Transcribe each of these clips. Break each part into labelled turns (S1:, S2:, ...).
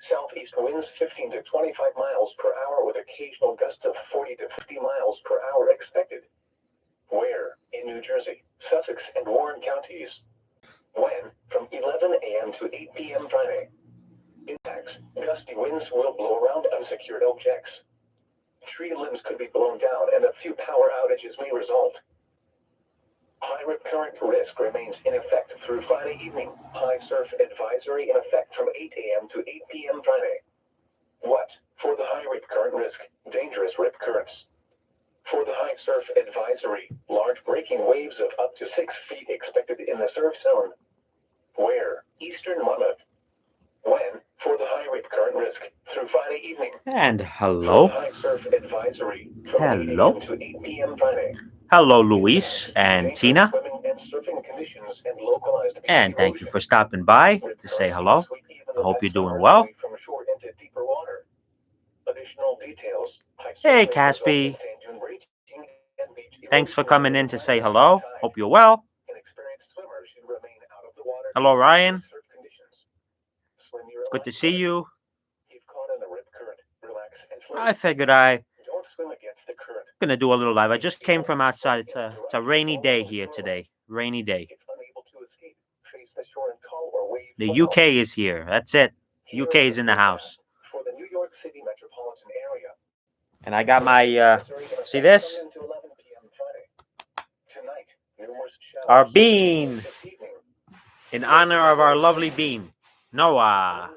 S1: Southeast winds 15 to 25 miles per hour with occasional gusts of 40 to 50 miles per hour expected. Where? In New Jersey, Sussex, and Warren counties. When? From 11 a.m. to 8 p.m. Friday. Impacts. Gusty winds will blow around unsecured objects. Tree limbs could be blown down and a few power outages may result. High rip current risk remains in effect through Friday evening. High surf advisory in effect from 8 a.m. to 8 p.m. Friday. What? For the high rip current risk, dangerous rip currents. For the high surf advisory, large breaking waves of up to 6 feet expected in the surf zone. Where? Eastern Monmouth. When? For the high rip current risk through Friday evening.
S2: And hello.
S1: For the high surf advisory from 8
S2: Hello.
S1: a.m. to 8 p.m. Friday.
S2: Hello, Luis and Tina.
S1: Swimming and surfing conditions and localized
S2: And thank you for stopping by to say hello. I hope you're doing well.
S1: from shore into deeper water. Additional details.
S2: Hey, Caspi. Thanks for coming in to say hello. Hope you're well. Hello, Ryan. Good to see you. I figured I'm gonna do a little live. I just came from outside. It's a rainy day here today. Rainy day. The UK is here. That's it. UK is in the house. And I got my, see this? Our bean. In honor of our lovely bean, Noah.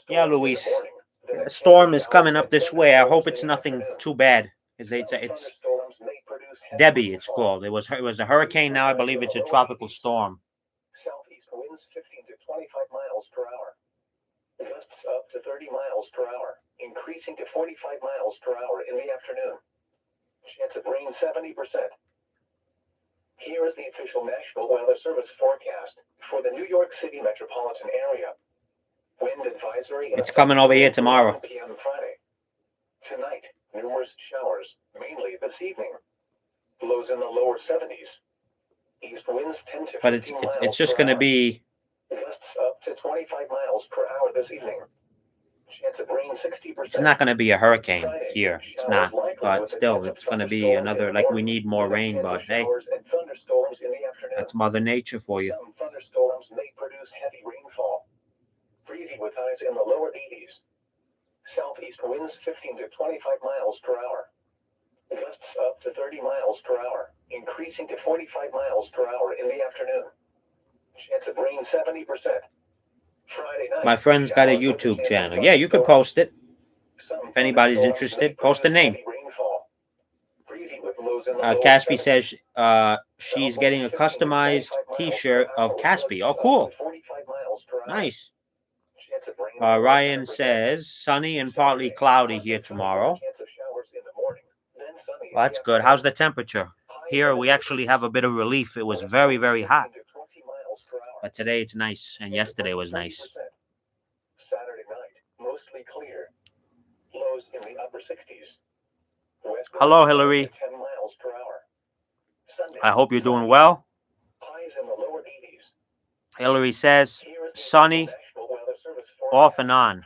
S2: Yeah, Luis. A storm is coming up this way. I hope it's nothing too bad. It's Debbie. It's called. It was a hurricane. Now I believe it's a tropical storm.
S1: Southeast winds 15 to 25 miles per hour. Gusts up to 30 miles per hour, increasing to 45 miles per hour in the afternoon. Chance of rain 70%. Here is the official National Weather Service forecast for the New York City metropolitan area. Wind advisory.
S2: It's coming over here tomorrow.
S1: p.m. Friday. Tonight, numerous showers, mainly this evening. Lows in the lower 70s. East winds 10 to 15
S2: But
S1: miles
S2: it's just
S1: per
S2: going to
S1: hour.
S2: be
S1: Gusts up to 25 miles per hour this evening. Chance of rain 60%.
S2: It's not going to be a hurricane here. It's not. But still, it's going to be another, like, we need more rain. But hey, that's Mother Nature for you.
S1: Some thunderstorms may produce heavy rainfall. Breezy with highs in the lower 80s. Southeast winds 15 to 25 miles per hour. Gusts up to 30 miles per hour, increasing to 45 miles per hour in the afternoon. Chance of rain 70%. Friday night.
S2: My friend's got a YouTube channel. Yeah, you could post it. If anybody's interested, post a name. Caspi says she's getting a customized T-shirt of Caspi. Oh, cool. Nice. Ryan says sunny and partly cloudy here tomorrow. Well, that's good. How's the temperature? Here we actually have a bit of relief. It was very, very hot. But today it's nice, and yesterday was nice.
S1: Saturday night, mostly clear. Lows in the upper 60s.
S2: Hello, Hillary.
S1: 10 miles per hour. Sunday,
S2: I hope you're doing well.
S1: highs in the lower 80s.
S2: Hillary says sunny, off and on.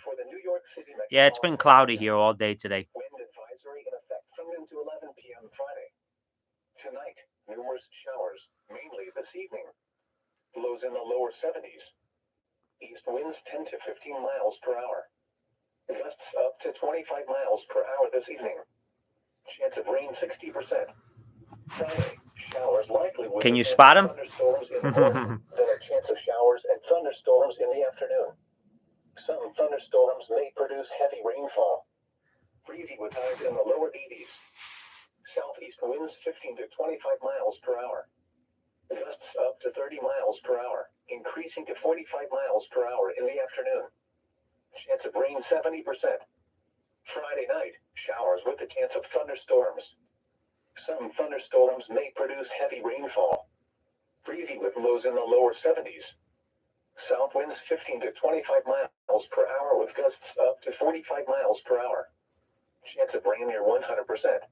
S2: Yeah, it's been cloudy here all day today.
S1: Wind advisory in effect from noon to 11 p.m. Friday. Tonight, numerous showers, mainly this evening. Lows in the lower 70s. East winds 10 to 15 miles per hour. Gusts up to 25 miles per hour this evening. Chance of rain 60%. Friday, showers likely with
S2: Can you spot 'em?
S1: thunderstorms in the morning, then a chance of showers and thunderstorms in the afternoon. Some thunderstorms may produce heavy rainfall. Breezy with highs in the lower 80s. Southeast winds 15 to 25 miles per hour. Gusts up to 30 miles per hour, increasing to 45 miles per hour in the afternoon. Chance of rain 70%. Friday night, showers with a chance of thunderstorms. Some thunderstorms may produce heavy rainfall. Breezy with lows in the lower 70s. South winds 15 to 25 miles per hour with gusts up to 45 miles per hour. Chance of rain near 100%.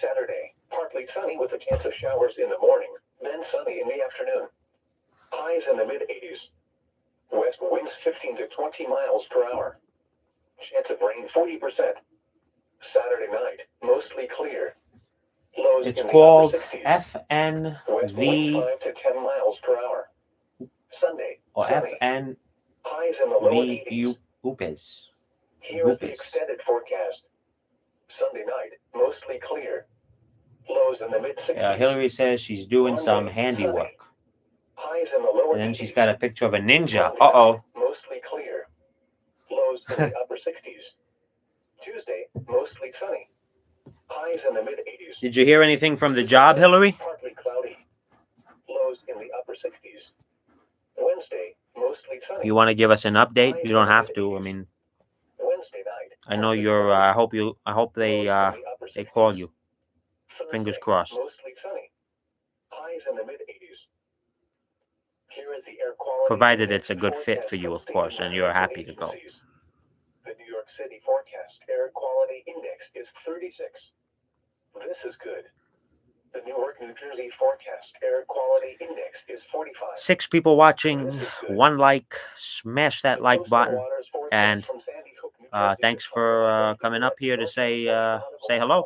S1: Saturday, partly sunny with a chance of showers in the morning, then sunny in the afternoon. Highs in the mid-80s. West winds 15 to 20 miles per hour. Chance of rain 40%. Saturday night, mostly clear. Lows
S2: It's
S1: in the
S2: called
S1: upper 60s. West winds
S2: FNV
S1: 5 to 10 miles per hour. Sunday,
S2: or
S1: sunny.
S2: FNV
S1: Highs in the lower 80s.
S2: UPES.
S1: Here is the
S2: Vupes.
S1: extended forecast. Sunday night, mostly clear. Lows in the mid-60s.
S2: Hillary says she's doing some
S1: Monday,
S2: handiwork.
S1: Highs in the lower
S2: And then
S1: 80s.
S2: she's got a picture of a ninja.
S1: Monday
S2: Uh-oh.
S1: night, mostly clear. Lows in the upper 60s. Tuesday, mostly sunny. Highs in the mid-80s.
S2: Did you hear anything from the job, Hillary?
S1: Partly cloudy. Lows in the upper 60s. Wednesday, mostly sunny.
S2: If you want to give us an update, you don't have to. I mean,
S1: Wednesday night.
S2: I know you're. I hope they call you. Fingers crossed.
S1: Mostly sunny. Highs in the mid-80s. Here is the air quality.
S2: Provided it's a good fit for you, of course, and you're happy to go.
S1: The New York City forecast air quality index is 36. This is good. The Newark, New Jersey forecast air quality index is 45.
S2: 6 people watching. 1 like. Smash that like button. And thanks for coming up here to say hello.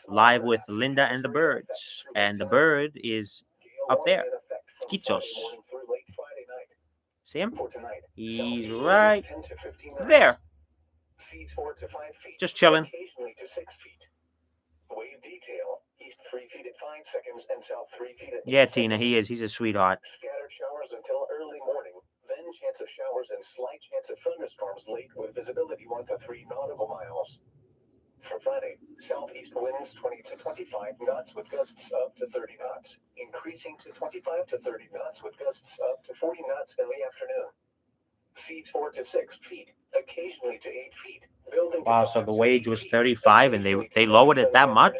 S2: Live with Linda and the birds. And the bird is up there. Kitsos. See him? He's right there. Just chilling. Yeah, Tina, he is. He's a sweetheart.
S1: Scattered showers until early morning, then chance of showers and slight chance of thunderstorms late with visibility 1 to 3 nautical miles. For Friday, southeast winds 20 to 25 knots with gusts up to 30 knots, increasing to 25 to 30 knots with gusts up to 40 knots in the afternoon. Seas 4 to 6 feet, occasionally to 8 feet. Building
S2: Wow, so the wage was 35 and they lowered it that much?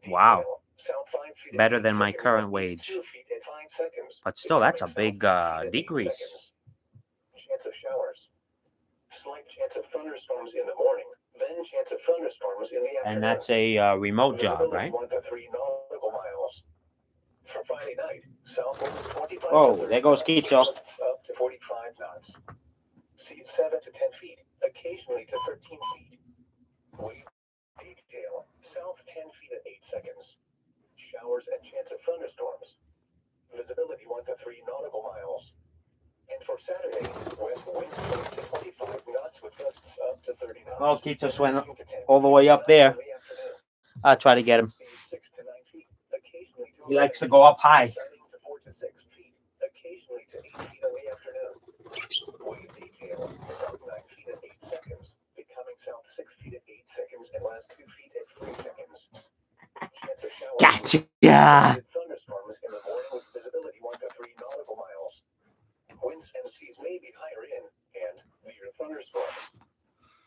S2: Wow. Better than my current wage. But still, that's a big decrease.
S1: Chance of showers. Slight chance of thunderstorms in the morning, then chance of thunderstorms in the afternoon.
S2: And that's a remote job, right?
S1: 1 to 3 nautical miles. For Friday night, south winds 25
S2: Oh,
S1: to 30
S2: there goes
S1: knots,
S2: Keitso.
S1: up to 45 knots. Seas 7 to 10 feet, occasionally to 13 feet. Wave detail, south 10 feet at 8 seconds. Showers and chance of thunderstorms. Visibility 1 to 3 nautical miles. And for Saturday, west winds 20 to 25 knots with gusts up to 30 knots.
S2: Oh, Kitsos went all the way up there. I'll try to get him.
S1: 6 to 9 feet, occasionally to
S2: He likes to go up high.
S1: starting to 4 to 6 feet, occasionally to 8 feet in the afternoon. Wave detail, south 9 feet at 8 seconds, becoming south 6 feet at 8 seconds, and last 2 feet at 3 seconds. Chance of showers.
S2: Gotcha. Yeah.
S1: Thunderstorms in the morning with visibility 1 to 3 nautical miles. Winds and seas may be higher in and near thunderstorms.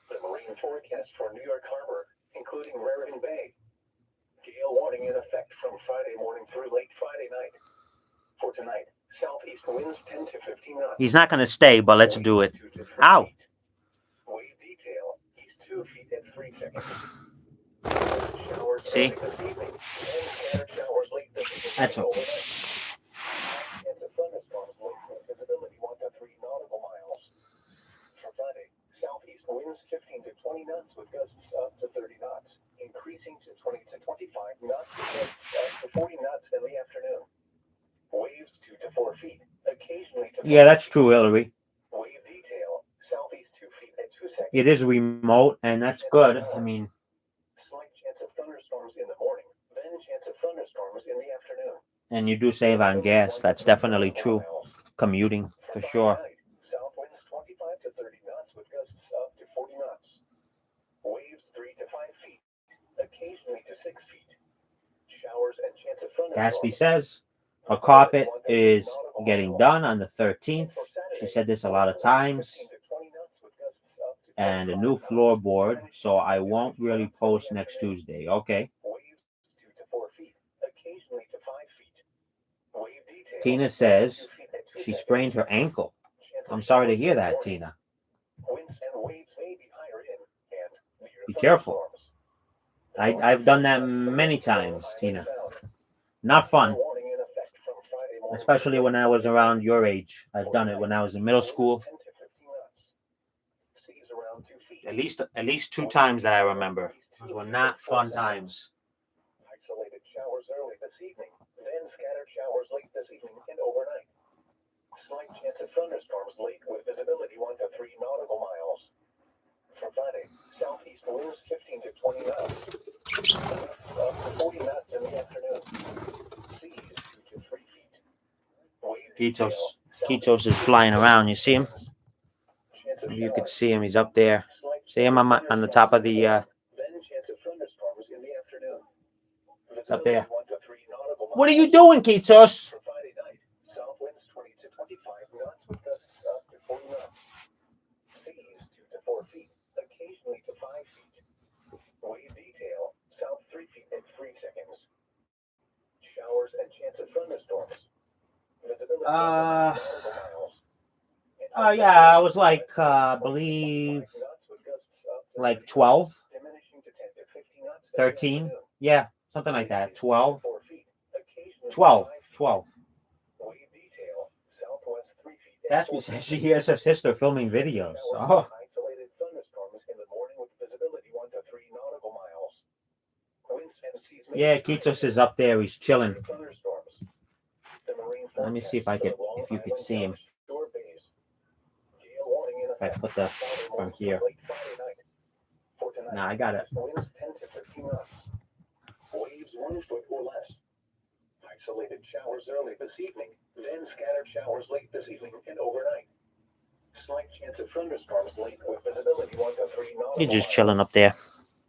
S1: The marine forecast for New York Harbor, including Raritan Bay. Gale warning in effect from Friday morning through late Friday night. For tonight, southeast winds 10 to 15 knots.
S2: He's not going to stay, but let's do it.
S1: 2 to 3
S2: Ow.
S1: feet. Wave detail, east 2 feet at 3 seconds. Showers
S2: See?
S1: early this evening, and scattered showers late this evening.
S2: That's okay.
S1: Overnight. Chance of thunderstorms late with visibility 1 to 3 nautical miles. For Friday, southeast winds 15 to 20 knots with gusts up to 30 knots, increasing to 20 to 25 knots with gusts up to 40 knots in the afternoon. Waves 2 to 4 feet, occasionally to 4
S2: Yeah, that's
S1: feet.
S2: true, Hillary.
S1: Wave detail, southeast 2 feet at 2 seconds.
S2: It is remote, and that's good. I mean,
S1: Slight chance of thunderstorms in the morning, then chance of thunderstorms in the afternoon.
S2: and you do save on gas. That's definitely true. Commuting, for sure.
S1: South winds 25 to 30 knots with gusts up to 40 knots. Waves 3 to 5 feet, occasionally to 6 feet. Showers and chance of thunderstorms.
S2: Gatsby says her carpet is getting done on the 13th. She said this a lot of times. And a new floorboard, so I won't really post next Tuesday. Okay.
S1: Waves 2 to 4 feet, occasionally to 5 feet. Wave detail.
S2: Tina says
S1: 2 feet at 2
S2: she
S1: seconds.
S2: sprained her ankle.
S1: Chance of
S2: I'm sorry to
S1: showers
S2: hear
S1: in the
S2: that,
S1: morning.
S2: Tina.
S1: Winds and waves may be higher in and near
S2: Be careful.
S1: thunderstorms.
S2: I've done that many times, Tina. Not fun, especially when I was around your age. I've done it when I was in middle school. At least 2 times that I remember. Those were not fun times.
S1: Isolated showers early this evening, then scattered showers late this evening and overnight. Slight chance of thunderstorms late with visibility 1 to 3 nautical miles. For Friday, southeast winds 15 to 20 knots. Up to 40 knots in the afternoon. Seas 2 to 3 feet.
S2: Kitos is flying around. You see him? Maybe you could see him. He's up there. See him on the top of the.
S1: Then chance of thunderstorms in the afternoon.
S2: It's up there. What are you doing, Kitos?
S1: For Friday night, south winds 20 to 25 knots with gusts up to 40 knots. Seas 2 to 4 feet, occasionally to 5 feet. Wave detail, south 3 feet in 3 seconds. Showers and chance of thunderstorms. Visibility nautical miles.
S2: Yeah, I was like, believe, like 12,
S1: Diminishing to 10 to 15 knots.
S2: 13. Yeah, something like that. 12, 12, 12.
S1: Wave detail, southwest 3 feet.
S2: Gatsby says she hears her sister filming videos. Oh,
S1: Isolated thunderstorms in the morning with visibility 1 to 3 nautical miles. Winds and seas may
S2: yeah,
S1: be
S2: Kitos is up there. He's chilling.
S1: thunderstorms. The marine
S2: Let me see if you could see him.
S1: Shore bays. Gale warning in
S2: If I
S1: effect
S2: put the
S1: Friday
S2: from
S1: morning
S2: here.
S1: late Friday night. For tonight,
S2: Nah, I got it.
S1: winds 10 to 15 knots. Waves 1 foot or less. Isolated showers early this evening, then scattered showers late this evening and overnight. Slight chance of thunderstorms late with visibility 1 to 3 nautical
S2: You're just
S1: miles.
S2: chilling up there.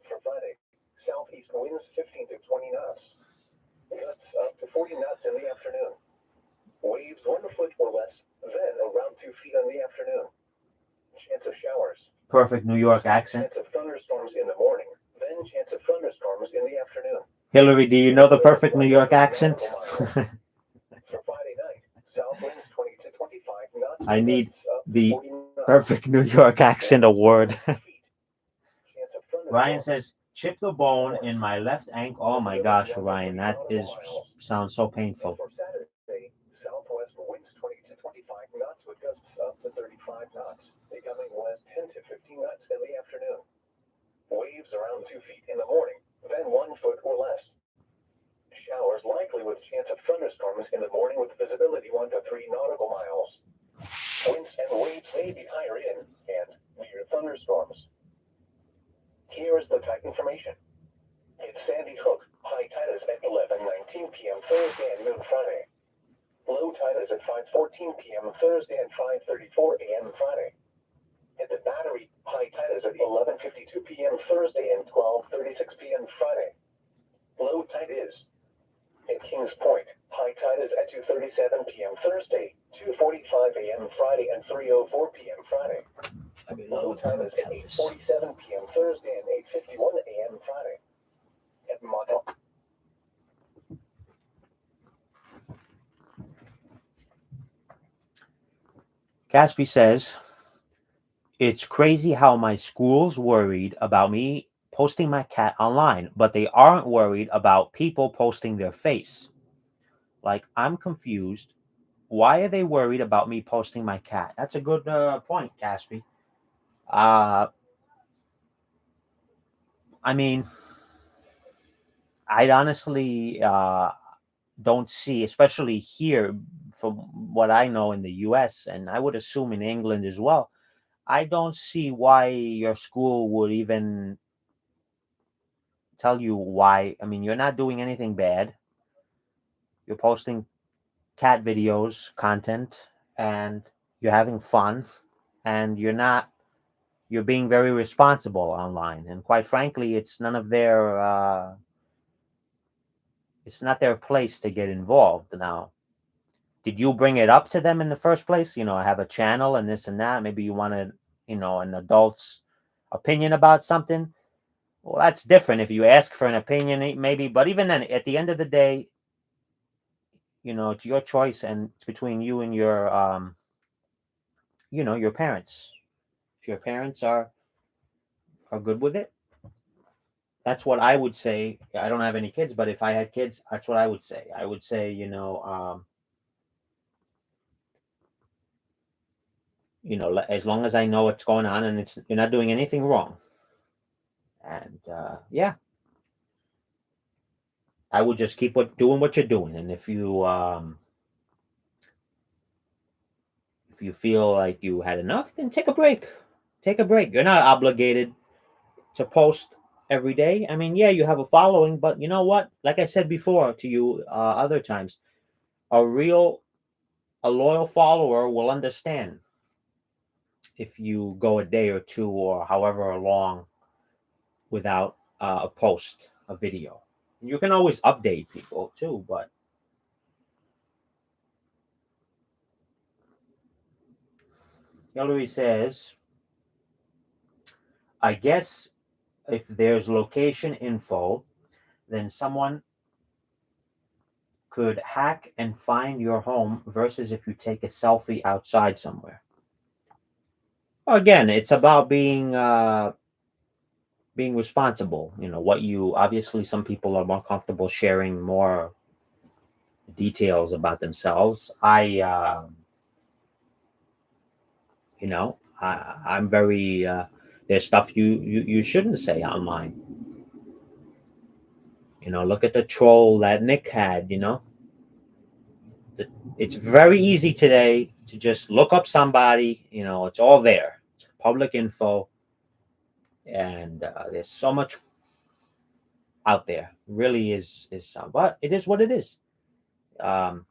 S1: For Friday, southeast winds 15 to 20 knots. Gusts up to 40 knots in the afternoon. Waves 1 foot or less, then around 2 feet in the afternoon. Chance of showers.
S2: Perfect New York accent.
S1: Chance of thunderstorms in the morning, then chance of thunderstorms in the afternoon.
S2: Hillary, do you know the perfect New York accent?
S1: For Friday night, south winds 20 to 25 knots.
S2: I need
S1: gusts up to
S2: the
S1: 40 knots.
S2: perfect New York accent award.
S1: Chance of thunderstorms.
S2: Ryan says, chip the bone in my left ankle. Oh my gosh, Ryan, that sounds so painful.
S1: For Saturday, southwest winds 20 to 25 knots with gusts up to 35 knots, becoming west 10 to 15 knots in the afternoon. Waves around 2 feet in the morning, then 1 foot or less. Showers likely with chance of thunderstorms in the morning with visibility 1 to 3 nautical miles. Winds and waves may be higher in and near thunderstorms. Here is the tide information. It's Sandy Hook. High tide is at 11:19 p.m. Thursday and noon Friday. Low tide is at 5:14 p.m. Thursday and 5:34 a.m. Friday. At the Battery, high tide is at 11:52 p.m. Thursday and 12:36 p.m. Friday. Low tide is at Kings Point. High tide is at 2:37 p.m. Thursday, 2:45 a.m. Friday, and 3:04 p.m. Friday. Low tide is at 8:47 p.m. Thursday and 8:51 a.m. Friday. At Mono.
S2: Gatsby says, it's crazy how my school's worried about me posting my cat online, but they aren't worried about people posting their face. Like, I'm confused. Why are they worried about me posting my cat? That's a good point, Gatsby. I mean, I honestly don't see, especially here, from what I know in the US, and I would assume in England as well, I don't see why your school would even tell you why. I mean, you're not doing anything bad. You're posting cat videos, content, and you're having fun, and you're being very responsible online. And quite frankly, it's not their place to get involved. Now, did you bring it up to them in the first place? I have a channel and this and that. Maybe you wanted, an adult's opinion about something. Well, that's different if you ask for an opinion, maybe. But even then, at the end of the day, it's your choice, and it's between you and your, your parents. If your parents are good with it, that's what I would say. I don't have any kids, but if I had kids, that's what I would say. I would say, as long as I know what's going on and you're not doing anything wrong, and yeah, I would just keep doing what you're doing. And if you feel like you had enough, then take a break. Take a break. You're not obligated to post every day. I mean, yeah, you have a following, but you know what? Like I said before to you other times, a loyal follower will understand if you go a day or two or however long without a post, a video. You can always update people too, but Hillary says, I guess if there's location info, then someone could hack and find your home versus if you take a selfie outside somewhere. Again, it's about being responsible. What you obviously some people are more comfortable sharing more details about themselves. I'm very there's stuff you shouldn't say online. Look at the troll that Nick had. It's very easy today to just look up somebody. It's all there. It's public info, and there's so much out there. Really is, but it is what it is. The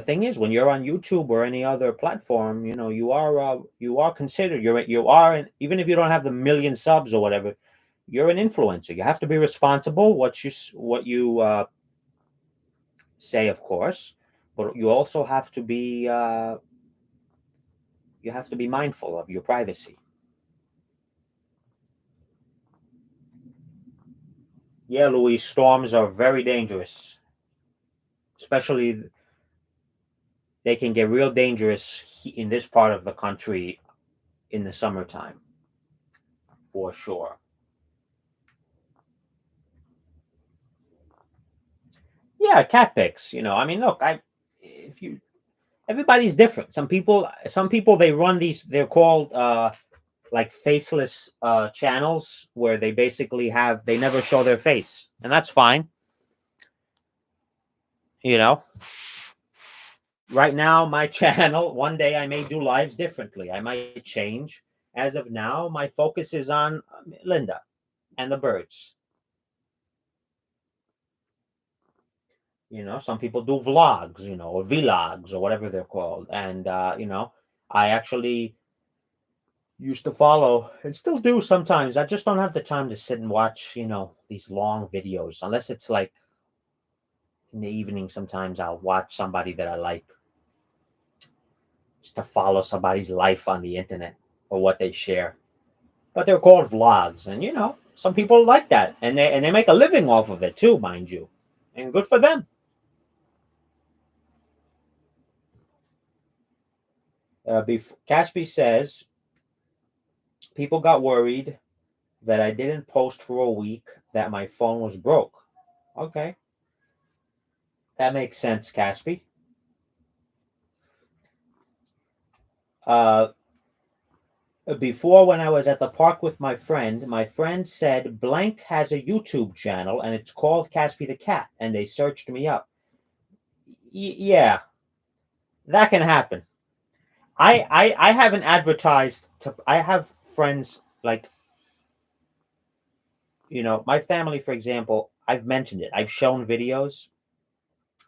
S2: thing is, when you're on YouTube or any other platform, you are considered. Even if you don't have the million subs or whatever, you're an influencer. You have to be responsible what you say, of course, but you also have to be mindful of your privacy. Yeah, Louis, storms are very dangerous. Especially, they can get real dangerous in this part of the country in the summertime, for sure. Yeah, cat pics. I mean, look, if you everybody's different. Some people they run these. They're called like faceless channels where they never show their face, and that's fine. You know, right now my channel. One day I may do lives differently. I might change. As of now, my focus is on Linda and the birds. Some people do vlogs, or vlogs or whatever they're called, and I actually used to follow and still do sometimes. I just don't have the time to sit and watch, these long videos unless it's like in the evening. Sometimes I'll watch somebody that I like just to follow somebody's life on the internet or what they share. But they're called vlogs, and some people like that, and they make a living off of it too, mind you, and good for them. Caspi says people got worried that I didn't post for a week that my phone was broke. Okay, that makes sense, Caspi. Uh, Before, when I was at the park with my friend said blank has a YouTube channel and it's called Caspi the Cat, and they searched me up. Yeah, that can happen. I haven't advertised to. I have friends like my family, for example. I've mentioned it. I've shown videos.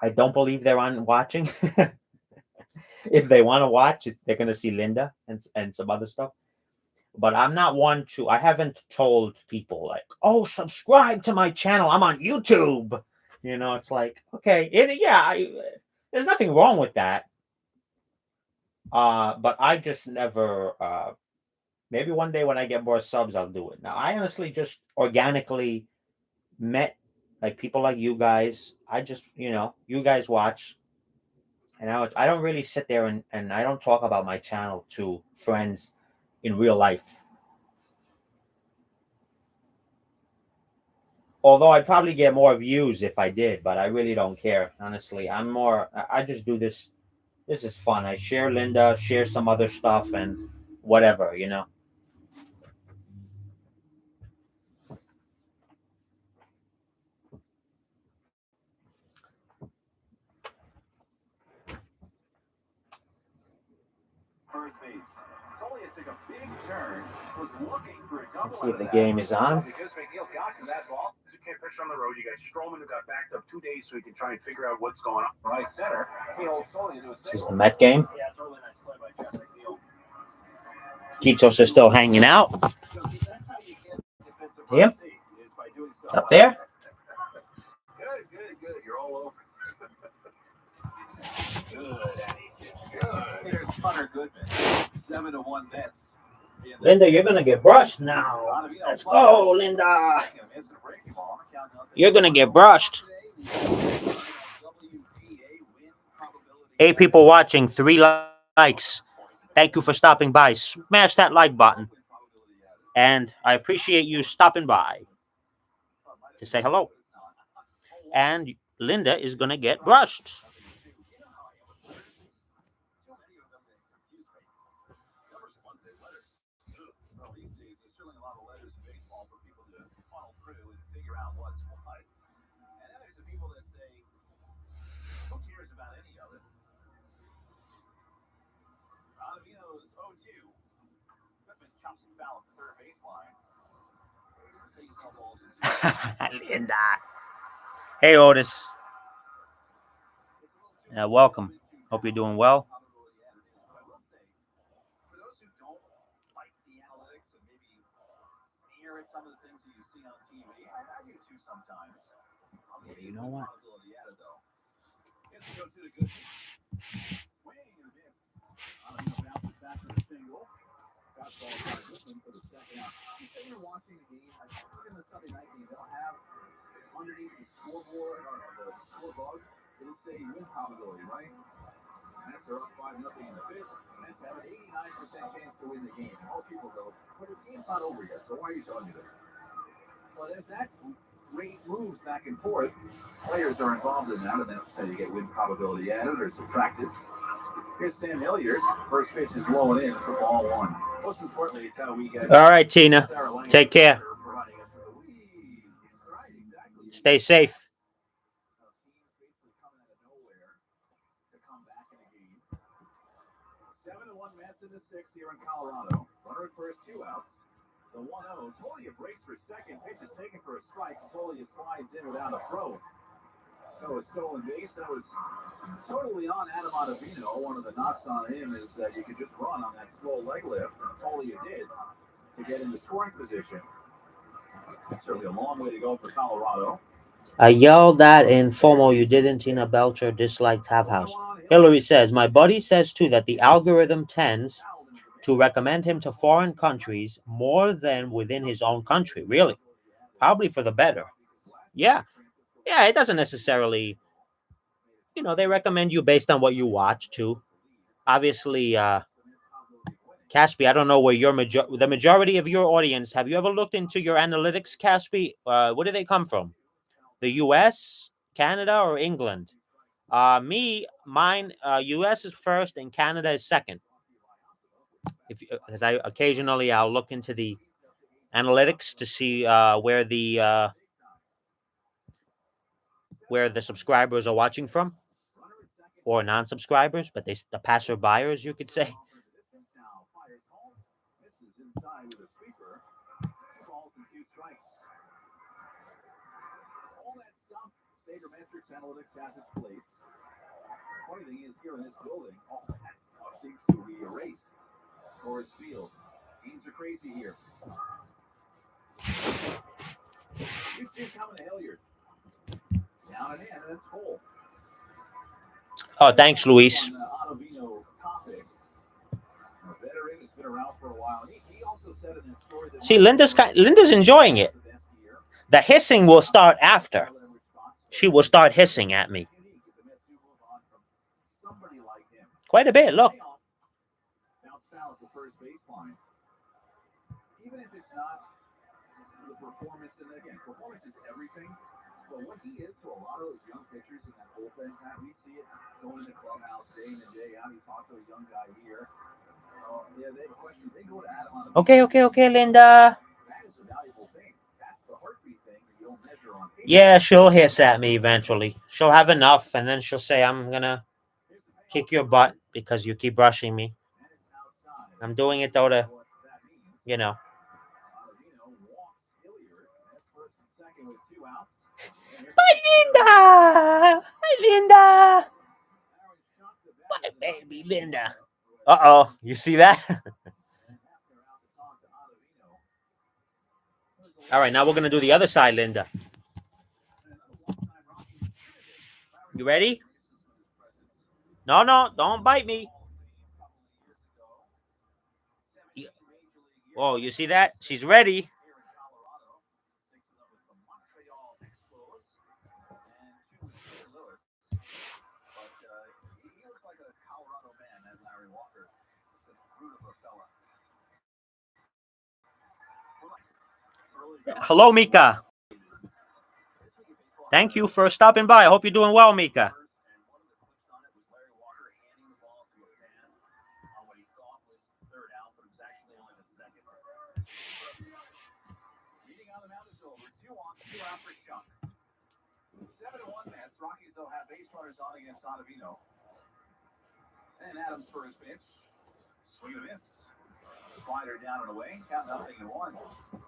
S2: I don't believe they're on watching. If they want to watch it, they're going to see Linda and some other stuff. But I'm not one to. I haven't told people like, "Oh, subscribe to my channel. I'm on YouTube." It's like, okay, there's nothing wrong with that. But I just never. Maybe one day when I get more subs, I'll do it. Now, I honestly just organically met like people like you guys. I just, you guys watch, and I don't really sit there and I don't talk about my channel to friends in real life. Although I'd probably get more views if I did, but I really don't care. Honestly, I just do this. This is fun. I share Linda, share some other stuff, and whatever, you know.
S1: First base. Tolia took a big turn, was looking for a double.
S2: Let's see if the game is on.
S1: Because McNeil got to that ball. You can't pitch on the road. You got Stroman who got backed up 2 days so he can try and figure out what's going on. Right center. He holds Tolia to a
S2: This is
S1: single.
S2: the Met game.
S1: Yeah, it's a really nice play by Jeff McNeil.
S2: Kitos is still hanging out.
S1: So that's how you get defensive
S2: Yep.
S1: mercy, is by doing stuff
S2: Up
S1: like
S2: there.
S1: that. Good. You're all over. Good, Eddie. Good. Here's Hunter Goodman. 7-1 Mets.
S2: Linda, you're gonna get brushed now. Let's go, Linda. You're gonna get brushed. 8 people watching, 3 likes. Thank you for stopping by. Smash that like button. And I appreciate you stopping by to say hello. And Linda is gonna get brushed. Linda. Hey, Otis. Welcome. Hope you're doing well. You know what?
S1: Underneath the scoreboard or the scoreboard, it'll say win probability, right? Mets are up 5-0 in the fifth. Mets have an 89% chance to win the game. Most people go, but the game's not over yet, so why are you telling me this? Well, as that rate moves back and forth, players are involved in that, and that's how you get win probability added or subtracted. Here's Sam Hilliard. First pitch is rolling in for ball 1. Most importantly, it's how we get.
S2: All right, Tina. Take care. Stay safe.
S1: 7-1 Mets in the 6th here in Colorado. Runner at first, 2 outs. The 1-0. Tolia breaks for second. Pitch is taken for a strike. Tolia slides in without a throw. So a stolen base. That was totally on Adam Ottavino. One of the knocks on him is that you could just run on that slow leg lift. And Tolia did to get in the scoring position. Certainly a long way to go for Colorado.
S2: I yelled that in FOMO you didn't. Tina Belcher disliked Half House. Hillary says, my buddy says too that the algorithm tends to recommend him to foreign countries more than within his own country. Really? Probably for the better. Yeah. Yeah, it doesn't necessarily, they recommend you based on what you watch too. Obviously, Caspi, I don't know where the majority of your audience, have you ever looked into your analytics, Caspi? Where do they come from? The US, Canada, or England? Mine, US is first and Canada is second. Because I'll look into the analytics to see where the subscribers are watching from, or non-subscribers, but the passer-buyers, you could say.
S1: Analytics has its place. Funny thing is, here in this building, all that stuff seems to be erased. Forest Field. Games are crazy here. You see coming to Hilliard. Down and in, and it's full.
S2: Oh, thanks, Luis.
S1: Ottavino topic. A veteran has been around for a while. He also said in his story that
S2: see, Linda's enjoying it. The hissing will start after. She will start hissing at me. Quite a bit, look.
S1: Even if it's not the performance
S2: Okay, Linda. Yeah, she'll hiss at me eventually. She'll have enough, and then she'll say, "I'm gonna kick your butt because you keep brushing me." I'm doing it though to, you know. Bye, Linda. Hi, Linda. Bye, baby Linda. Uh-oh. You see that? All right, now we're going to do the other side, Linda. You ready? No, don't bite me. Oh, you see that? She's ready. Hello, Mika. Thank you for stopping by. I hope you're doing well, Mika.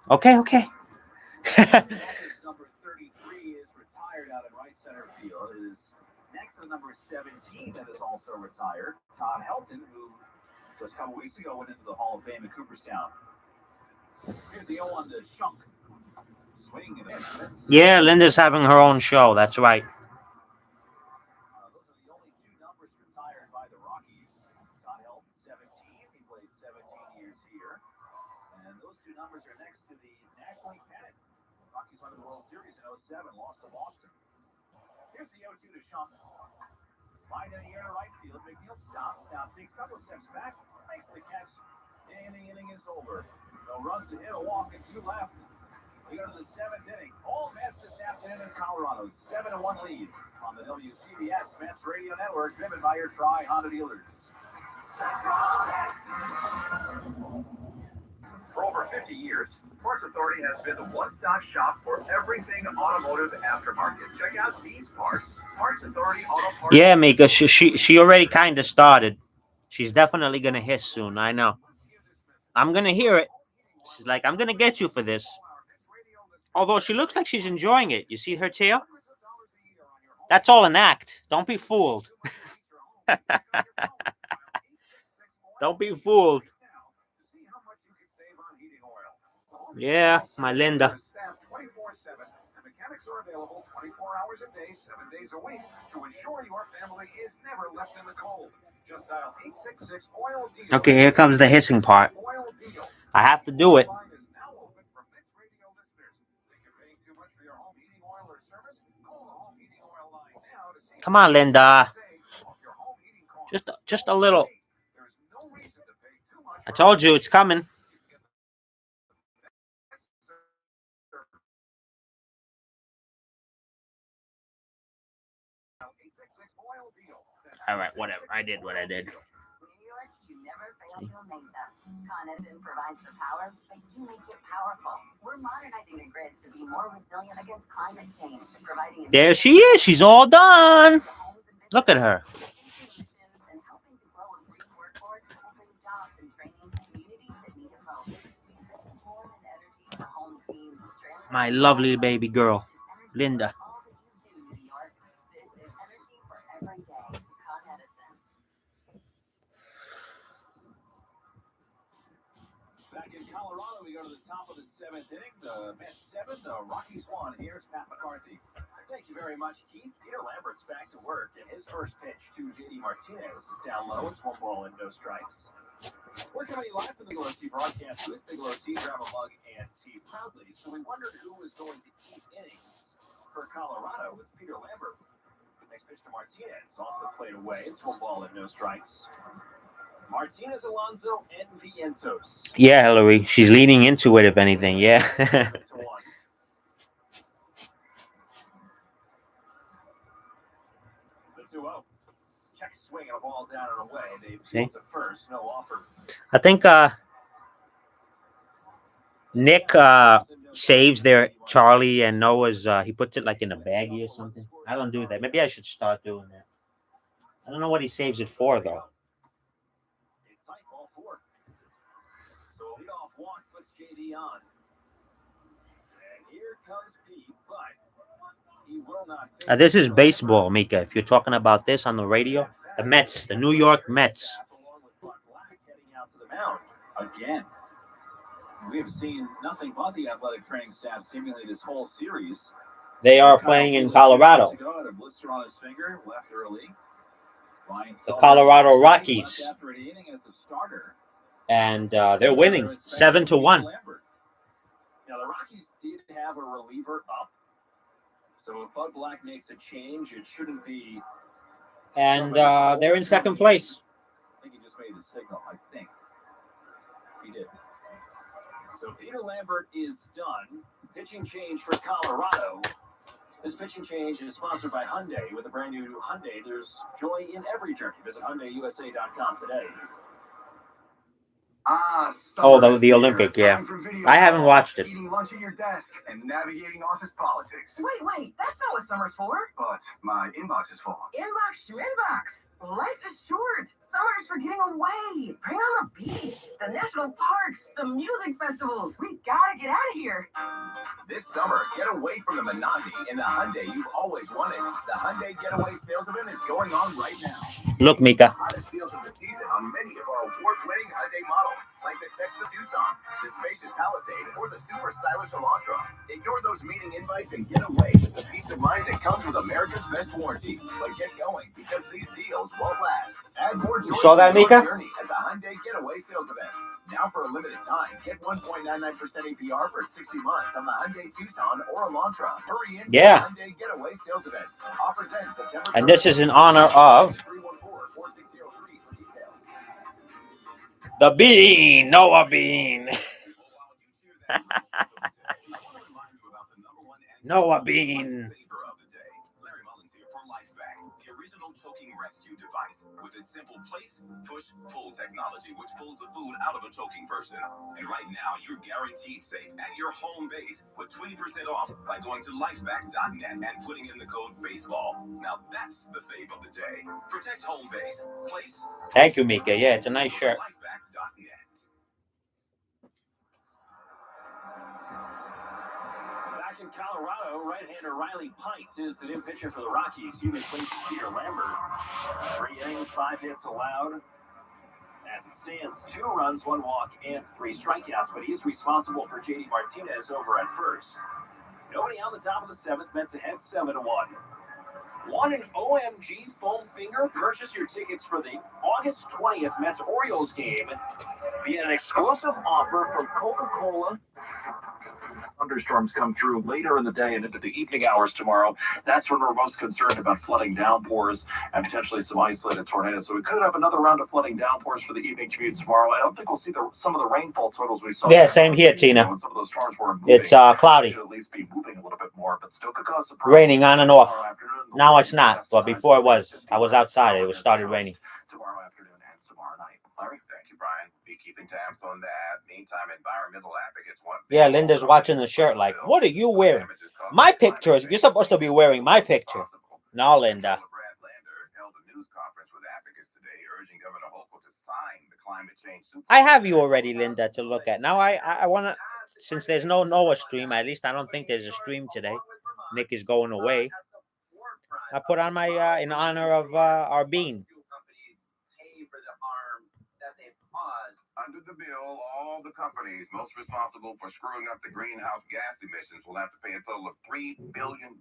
S2: Okay. Yeah, Linda's having her own show. That's right.
S1: For over 50 years, Parts Authority has been the one-stop shop for everything automotive aftermarket. Check out these parts. Parts Authority Auto Parts.
S2: Yeah, Mika, she already kind of started. She's definitely gonna hiss soon. I know. I'm gonna hear it. She's like, I'm gonna get you for this. Although she looks like she's enjoying it. You see her tail? That's all an act. Don't be fooled. Don't be fooled. Yeah, my Linda. Okay, here comes the hissing part. I have to do it. Come on, Linda. Just a little. I told you it's coming. All right, whatever. I did what I did.
S3: Provides the power, but you make it powerful. We're modernizing the grid to be more resilient against climate change, providing.
S2: There she is. She's all done. Look at her. My lovely baby girl, Linda.
S1: Back in Colorado, we go to the top of the seventh inning. The Mets 7, the Rockies 1. Here's Pat McCarthy. Thank you very much, Keith. Peter Lambert's back to work, and his first pitch to JD Martinez is down low. It's 1 ball and no strikes. We're coming live from the Big O broadcast with Big O, Travel Mug, and Steve Proudly. So we wondered who was going to keep innings for Colorado with Peter Lambert. The next pitch to Martinez, off the plate away. It's 1 ball and no strikes. Martinez, Alonso, and Vientos.
S2: Yeah, Hillary. She's leaning into it, if anything. Yeah. See? I think Nick saves their Charlie and Noah's. He puts it like in a baggie or something. I don't do that. Maybe I should start doing that. I don't know what he saves it for though. This is baseball, Mika. If you're talking about this on the radio, the Mets, the New York Mets.
S4: Again, we have seen nothing but the athletic training staff seemingly this whole series.
S2: They are playing in Colorado. The Colorado Rockies. And they're winning 7-1.
S4: Now the Rockies did have a reliever up. So if Bud Black makes a change, it shouldn't be.
S2: And they're in second place.
S4: I think he just made the signal, I think. He did. So Peter Lambert is done. Pitching change for Colorado. This pitching change is sponsored by Hyundai. With a brand new Hyundai, there's joy in every journey. Visit HyundaiUSA.com today.
S2: Oh, the Olympic, yeah. I haven't watched it.
S1: Eating lunch at your desk and navigating office politics.
S3: Wait, that's not what summer's for.
S1: But my inbox is full.
S3: Inbox, schminbox. Life is short. Summer is for getting away. Bring on the beach, the national parks, the music festivals. We gotta get out of here.
S4: This summer, get away from the monotony in the Hyundai you've always wanted. The Hyundai Getaway Sales Event is going on right now.
S2: Look, Mika.
S4: Hottest deals of the season on many of our award-winning Hyundai models, like the Texas Tucson, the spacious Palisade, or the super stylish Elantra. Ignore those meeting invites and get away with the peace of mind that comes with America's best warranty. But get going, because these deals won't last. Add more joy
S2: saw that,
S4: to your
S2: Mika?
S4: journey at the Hyundai Getaway Sales Event. Now for a limited time, get 1.99% APR for 60 months on the Hyundai Tucson or Elantra. Hurry in to
S2: Yeah.
S4: the Hyundai Getaway Sales Event. Offers end September
S2: And this is in honor of
S4: 314-4603 for details.
S2: the Bean, Noah Bean. Noah Bean.
S4: Larry Mullins here for LifeVac, the original choking rescue device with its simple place, push, pull technology, which pulls the food out of a choking person. And right now, you're guaranteed safe at your home base with 20% off by going to lifevac.net and putting in the code baseball. Now that's the fave of the day. Protect home base, place.
S2: Thank you, Mika. Yeah, it's a nice shirt.
S4: Lifevac.net. Back in Colorado, right-hander Riley Pint is the new pitcher for the Rockies. He replaces Peter Lambert. 3 innings, 5 hits allowed. As it stands, 2 runs, 1 walk, and 3 strikeouts. But he is responsible for JD Martinez over at first. Nobody on the top of the 7th. Mets ahead 7-1. Want an OMG foam finger? Purchase your tickets for the August 20th Mets-Orioles game via an exclusive offer from Coca-Cola. Thunderstorms come through later in the day and into the evening hours tomorrow. That's when we're most concerned about flooding downpours and potentially some isolated tornadoes. So we could have another round of flooding downpours for the evening commute tomorrow. I don't think we'll see some of the rainfall totals we saw.
S2: Yeah, same here, Tina.
S4: Some of those storms were moving.
S2: It's cloudy.
S4: Should at least be moving a little bit more, but still could cause some
S2: Raining on and off.
S4: tomorrow afternoon.
S2: Now it's not, but before it was. I was outside. It was started raining.
S4: Tomorrow afternoon and tomorrow night. Larry, thank you, Brian. Be keeping tabs on that. Meantime, environmental advocates want.
S2: Yeah, Linda's watching the shirt like, what are you wearing? My picture. You're supposed to be wearing my picture. No, Linda.
S4: Brad Lander held a news conference with advocates today, urging Governor Hochul to sign the climate change.
S2: I have you already, Linda, to look at. Now I want to, since there's no Noah stream, at least I don't think there's a stream today. Nick is going away. I put on my, in honor of our Bean.
S4: Under the bill, all the companies most responsible for screwing up the greenhouse gas emissions will have to pay a total of $3 billion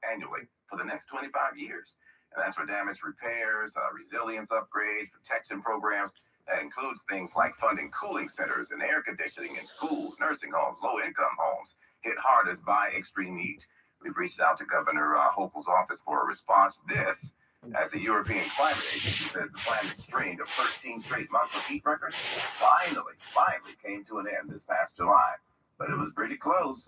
S4: annually for the next 25 years. And that's for damage repairs, resilience upgrades, protection programs. That includes things like funding cooling centers and air conditioning in schools, nursing homes, low-income homes hit hardest by extreme heat. We've reached out to Governor Hochul's office for a response. This, as the European Climate Agency says, the climate string of 13 straight months of heat records finally came to an end this past July. But it was pretty close.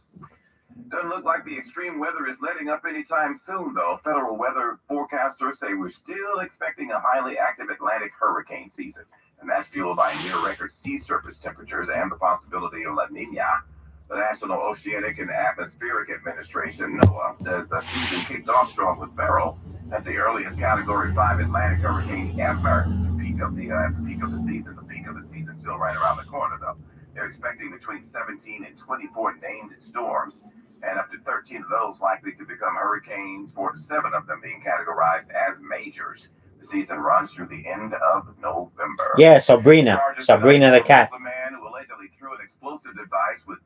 S5: Doesn't look like the extreme weather is letting up anytime soon, though. Federal weather forecasters say we're still expecting a highly active Atlantic hurricane season, and that's fueled by near-record sea surface temperatures and the possibility of La Nina. The National Oceanic and Atmospheric Administration, NOAA, says the season kicked off strong with Beryl as the earliest Category 5 Atlantic hurricane ever. The peak of the season. The peak of the season still right around the corner, though. They're expecting between 17 and 24 named storms, and up to 13 of those likely to become hurricanes, 4 to 7 of them being categorized as majors. The season runs through the end of November.
S2: Yeah, Sabrina the cat.
S5: The man who allegedly threw an explosive device which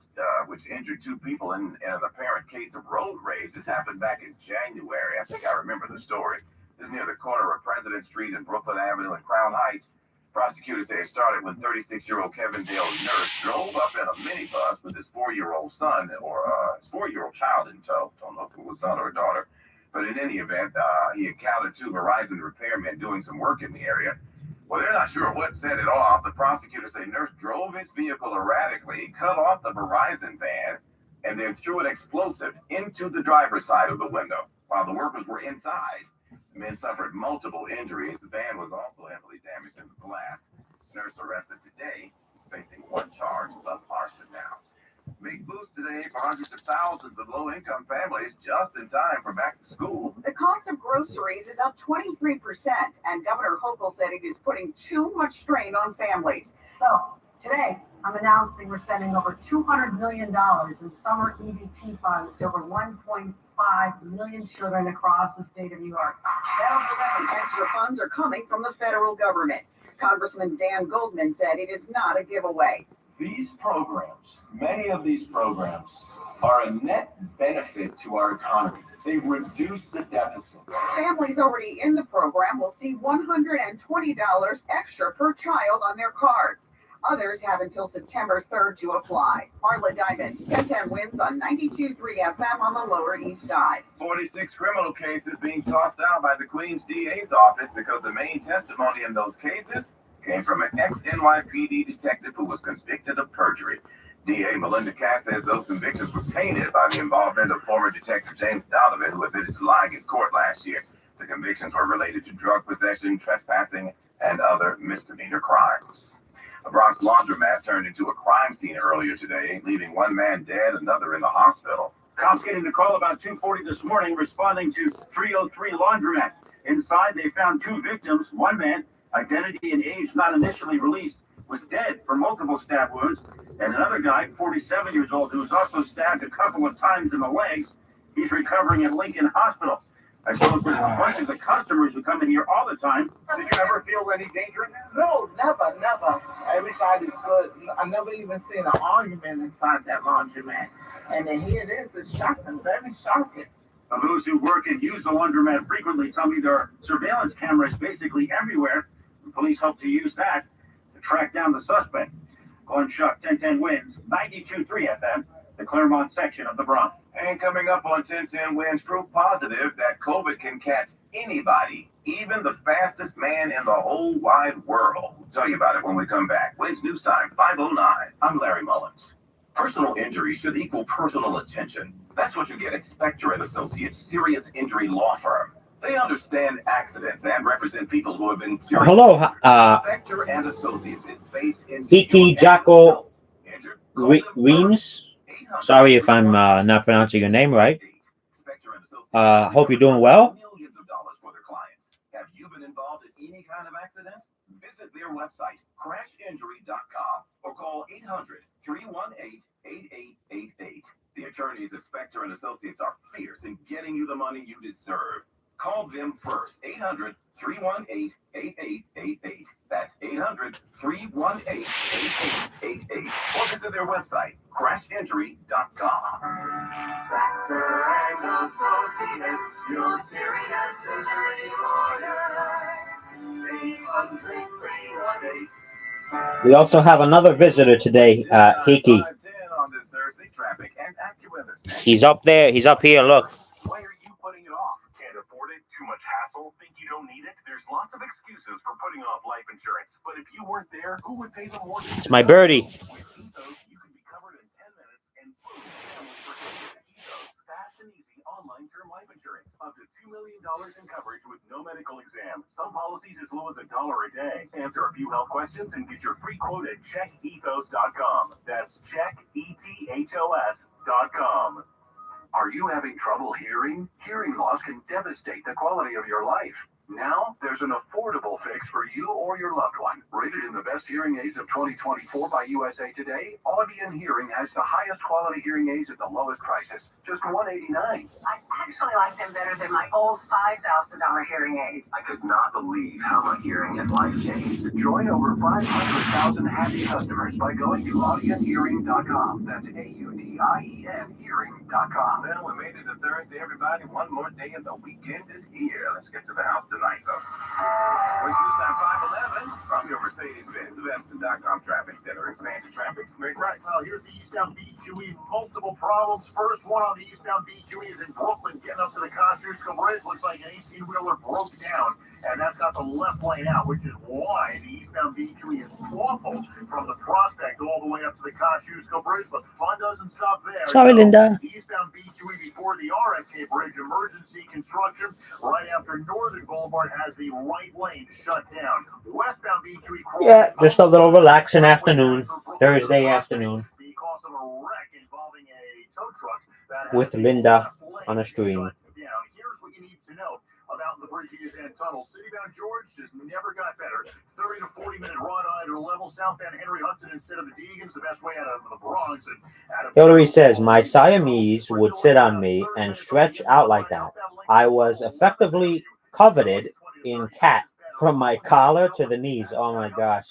S5: injured 2 people in an apparent case of road rage. This happened back in January. I think I remember the story. This is near the corner of President Street and Brooklyn Avenue and Crown Heights. Prosecutors say it started when 36-year-old Kevin Dale Nurse drove up in a minibus with his 4-year-old son, or his 4-year-old child in tow. Don't know if it was son or daughter. But in any event, he encountered 2 Verizon repairmen doing some work in the area. Well, they're not sure what set it off. The prosecutors say Nurse drove his vehicle erratically, cut off the Verizon van, and then threw an explosive into the driver's side of the window while the workers were inside. The men suffered multiple injuries. The van was also heavily damaged in the blast. Nurse arrested today, facing 1 charge of arson now. Big boost today for hundreds of thousands of low-income families just in time for back to school.
S3: The cost of groceries is up 23%, and Governor Hochul said it is putting too much strain on families. So, today, I'm announcing we're spending over $200 million in summer EBT funds to over 1.5 million children across the state of New York. Federal extra funds are coming from the federal government. Congressman Dan Goldman said it is not a giveaway.
S6: These programs, many of these programs, are a net benefit to our economy. They've reduced the deficit.
S3: Families already in the program will see $120 extra per child on their cards. Others have until September 3rd to apply. Marla Diamond, 1010 wins on 92.3 FM on the Lower East Side.
S5: 46 criminal cases being tossed out by the Queens DA's office because the main testimony in those cases came from an ex-NYPD detective who was convicted of perjury. DA Melinda Cass says those convictions were tainted by the involvement of former Detective James Donovan, who admitted to lying in court last year. The convictions were related to drug possession, trespassing, and other misdemeanor crimes. A Bronx laundromat turned into a crime scene earlier today, leaving 1 man dead, another in the hospital.
S4: Cops getting the call about 2:40 this morning, responding to 303 laundromat. Inside, they found 2 victims. 1 man, identity and age not initially released, was dead from multiple stab wounds, and another guy, 47 years old, who was also stabbed a couple of times in the legs. He's recovering at Lincoln Hospital. I spoke with a bunch of the customers who come in here all the time. Did you ever feel any danger in there?
S7: No, never. Everybody's good. I never even seen an argument inside that laundromat. And then here it is. It's shocking, very shocking.
S4: Those who work and use the laundromat frequently tell me there are surveillance cameras basically everywhere. The police hope to use that to track down the suspect. Glenn Shuck, 1010 wins, 92.3 FM, the Claremont section of the Bronx.
S5: And coming up on 1010 wins, proof positive that COVID can catch anybody, even the fastest man in the whole wide world. We'll tell you about it when we come back. Wins News Time, 5:09. I'm Larry Mullins. Personal injury should equal personal attention. That's what you get at Spector and Associates Serious Injury Law Firm. They understand accidents and represent people who have been seriously
S2: Hello,
S5: Spector and Associates is based in
S2: Hiki Jacko Weems. Sorry if I'm not pronouncing your name right. Hope you're doing well.
S5: Millions of dollars for their clients. Have you been involved in any kind of accident? Visit their website, crashinjury.com, or call 800-318-8888. The attorneys at Spector and Associates are fierce in getting you the money you deserve. Call them first, 800-318-8888. That's 800-318-8888. Or visit their website, crashinjury.com.
S3: Spector and Associates, your serious injury lawyer. 800-318.
S2: We also have another visitor today, Hiki.
S5: On this Thursday, traffic and AccuWeather.
S2: He's up there. He's up here. Look.
S5: Why are you putting it off? Can't afford it? Too much hassle? Think you don't need it? There's lots of excuses for putting off life insurance. But if you weren't there, who would pay the mortgage?
S2: It's my birdie.
S5: With Ethos, you can be covered in 10 minutes and boom, families for online term life insurance. Up to $2 million in coverage with no medical exam. Some policies as low as $1 a day. Answer a few health questions and get your free quote at checkethos.com. That's checkethos.com. Are you having trouble hearing? Hearing loss can devastate the quality of your life. Now, there's an affordable fix for you or your loved one. Rated in the best hearing aids of 2024 by USA Today, Audion Hearing has the highest quality hearing aids at the lowest prices, just $189.
S3: I actually like them better than my old $5,000 hearing aids.
S5: I could not believe how my hearing and life changed. Join over 500,000 happy customers by going to audionhearing.com. That's AUDIEN hearing.com. Well, we made it to Thursday, everybody. One more day and the weekend is here. Let's get to the house tonight, though. With Houston 511 from your Mercedes-Benz, Webster.com traffic center. Expansion traffic, straight right.
S8: Well, here's the eastbound B2E. Multiple problems. First one on the eastbound B2E is in Brooklyn, getting up to the Kosciuszko Bridge. Looks like an 18-wheeler broke down, and that's got the left lane out, which is why the eastbound B2E is awful from the Prospect all the way up to the Kosciuszko Bridge. But the fun doesn't stop there.
S2: Sorry, Linda.
S8: The eastbound B2E before the RFK Bridge, emergency construction right after Northern Boulevard has the right lane shut down. Westbound B2E.
S2: Yeah, just a little relaxing afternoon, Thursday afternoon,
S8: Because of a wreck involving a tow truck that
S2: with
S8: has
S2: Linda
S8: left lane
S2: on a stream.
S8: shut down. Here's what you need to know about the bridges and tunnels. Citybound George just never got better. 30 to 40 minute run on either level. Southbound Henry Hudson instead of the Deegans, the best way out of the Bronx. And out of
S2: Hillary says, my Siamese would sit on me and stretch out like that. I was effectively coveted in cat from my collar to the knees. Oh my gosh.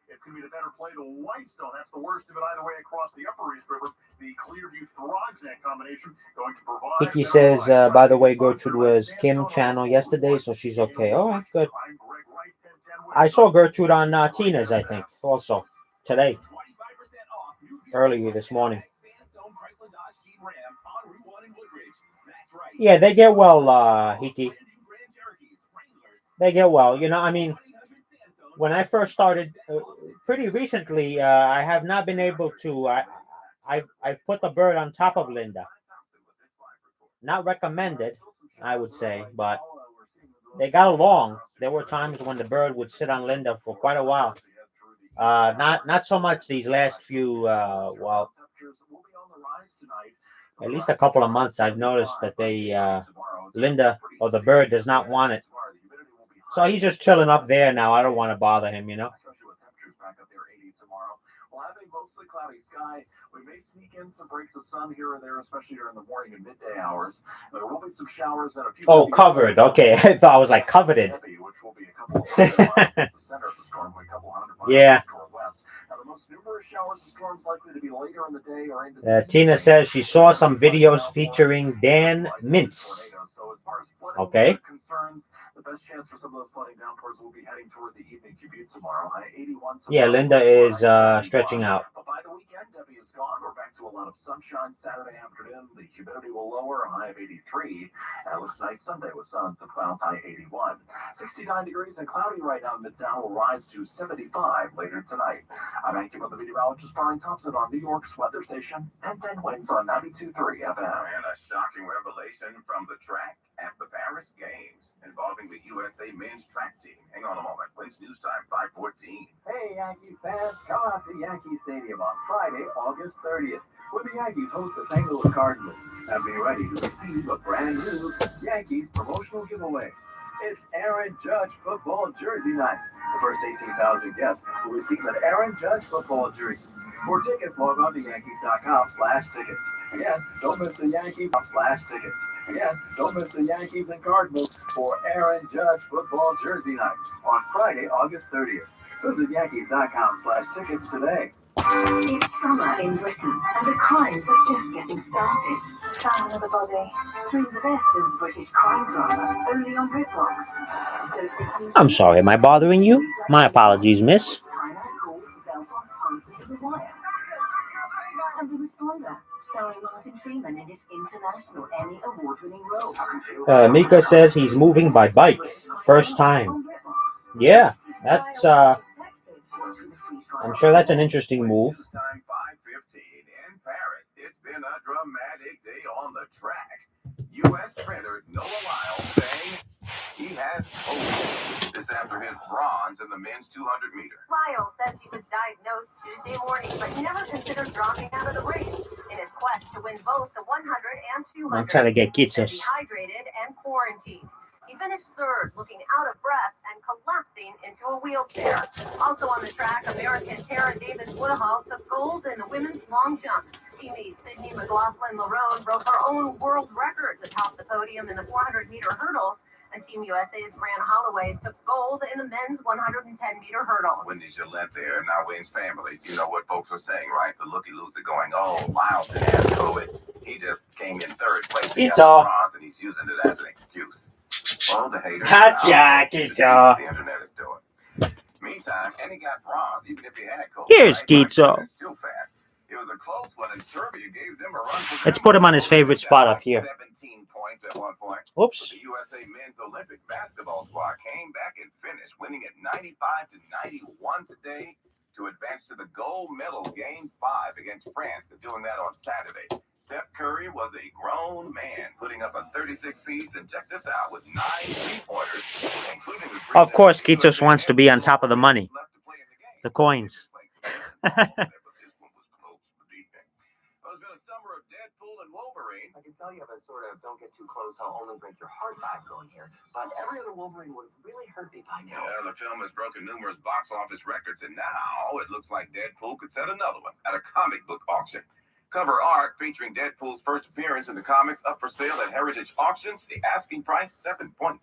S8: It's going to be the better play to Whitestone. That's the worst of it either way across the Upper East River. The Clearview Throgsneck combination going to provide.
S2: Hickey says, by the way, Gertrude was Kim channel yesterday, so she's okay. All right, good. I saw Gertrude on Tina's, I think, also today, earlier this morning. Yeah, they get well, Hickey. They get well. You know, I mean, when I first started, pretty recently, I have not been able to. I've put the bird on top of Linda. Not recommended, I would say, but they got along. There were times when the bird would sit on Linda for quite a while. Not so much these last few. Well, at least a couple of months. I've noticed that Linda or the bird does not want it. So he's just chilling up there now. I don't want to bother him, you know.
S8: Mostly cloudy sky. We may sneak in some breaks of sun here and there, especially during the morning and midday hours. There will be some showers and a few.
S2: Oh, covered. Okay, I thought I was like coveted.
S8: Which will be a couple of the center of the storm, a couple hundred miles
S2: Yeah.
S8: northwest. Now, the most numerous showers and storms likely to be later in the day or into the
S2: Tina says she saw some videos featuring Dan Mintz. Okay.
S8: The best chance for some of those flooding downpours will be heading toward the evening commute tomorrow. I-81.
S2: Yeah, Linda is stretching out.
S8: But by the weekend, Debbie is gone. We're back to a lot of sunshine Saturday afternoon. The humidity will lower. A high of 83. And it looks nice Sunday with sun to clouds. High 81. 69 degrees and cloudy right now in Midtown. Will rise to 75 later tonight. I'm Anchor with the meteorologist Brian Thompson on New York's weather station. And 10 winds on 92.3 FM.
S5: And a shocking revelation from the track at the Paris Games involving the USA men's track team. Hang on a moment. When's news time? 5:14.
S8: Hey, Yankee fans, come out to Yankee Stadium on Friday, August 30th, when the Yankees host the St. Louis Cardinals, and be ready to receive a brand new Yankees promotional giveaway. It's Aaron Judge football jersey night. The first 18,000 guests will receive an Aaron Judge football jersey. For tickets, log on to Yankees.com/tickets. Again, don't miss the Yankees.com/tickets. Again, don't miss the Yankees and Cardinals for Aaron Judge football jersey night on Friday, August 30th. Visit Yankees.com/tickets today.
S3: It's summer in Britain, and the crimes are just getting started. Found another body. Stream the best of British crime drama only on Britbox.
S2: I'm sorry, am I bothering you? My apologies, miss.
S3: And The Responder, starring Martin Freeman in his international Emmy Award-winning role.
S2: Mika says he's moving by bike. First time. Yeah, that's I'm sure that's an interesting move.
S5: Time 5:15 in Paris. It's been a dramatic day on the track. U.S. sprinter Noah Lyles saying he has hope. This after his bronze in the men's 200 meter.
S3: Lyle says he was diagnosed Tuesday morning, but he never considered dropping out of the race in his quest to win both the 100 and 200.
S2: I'm trying to get
S3: He's
S2: Kitsos.
S3: dehydrated and quarantined. He finished third, looking out of breath and collapsing into a wheelchair. Also on the track, American Tara Davis Woodhull took gold in the women's long jump. Teammate Sydney McLaughlin-Larone broke her own world record atop the podium in the 400-meter hurdles. And Team USA's Grant Holloway took gold in the men's 110-meter hurdle.
S5: Wendy Gillette there, now Wayne's family. You know what folks are saying, right? The looky-loosey going, oh, Lyles didn't have COVID. He just came in third place.
S2: It's all.
S5: Bronze, and he's using it as an excuse. All the haters.
S2: Gotcha,
S5: It's
S2: Kitso.
S5: the internet is doing. Meantime, and he got bronze, even if he had COVID.
S2: Here's
S5: right?
S2: Kitso.
S5: It's still fast. It was a close one, and Serbia gave them a run. For
S2: Let's
S5: them.
S2: put him on his favorite spot up here.
S5: 17 points at one point.
S2: Whoops.
S5: The USA men's Olympic basketball squad came back and finished, winning at 95-91 today to advance to the gold medal game 5 against France. They're doing that on Saturday. Steph Curry was a grown man, putting up a 36-piece, and check this out, with 9 three-pointers, including the three.
S2: Of course, Kitsos wants to be on top of the money. The coins.
S8: I can tell you if I sort of don't get too close, I'll only break your heart back going here. But every other Wolverine would really hurt me by now.
S5: Yeah, the film has broken numerous box office records, and now it looks like Deadpool could set another one at a comic book auction. Cover art featuring Deadpool's first appearance in the comics up for sale at Heritage Auctions. The asking price, $7.5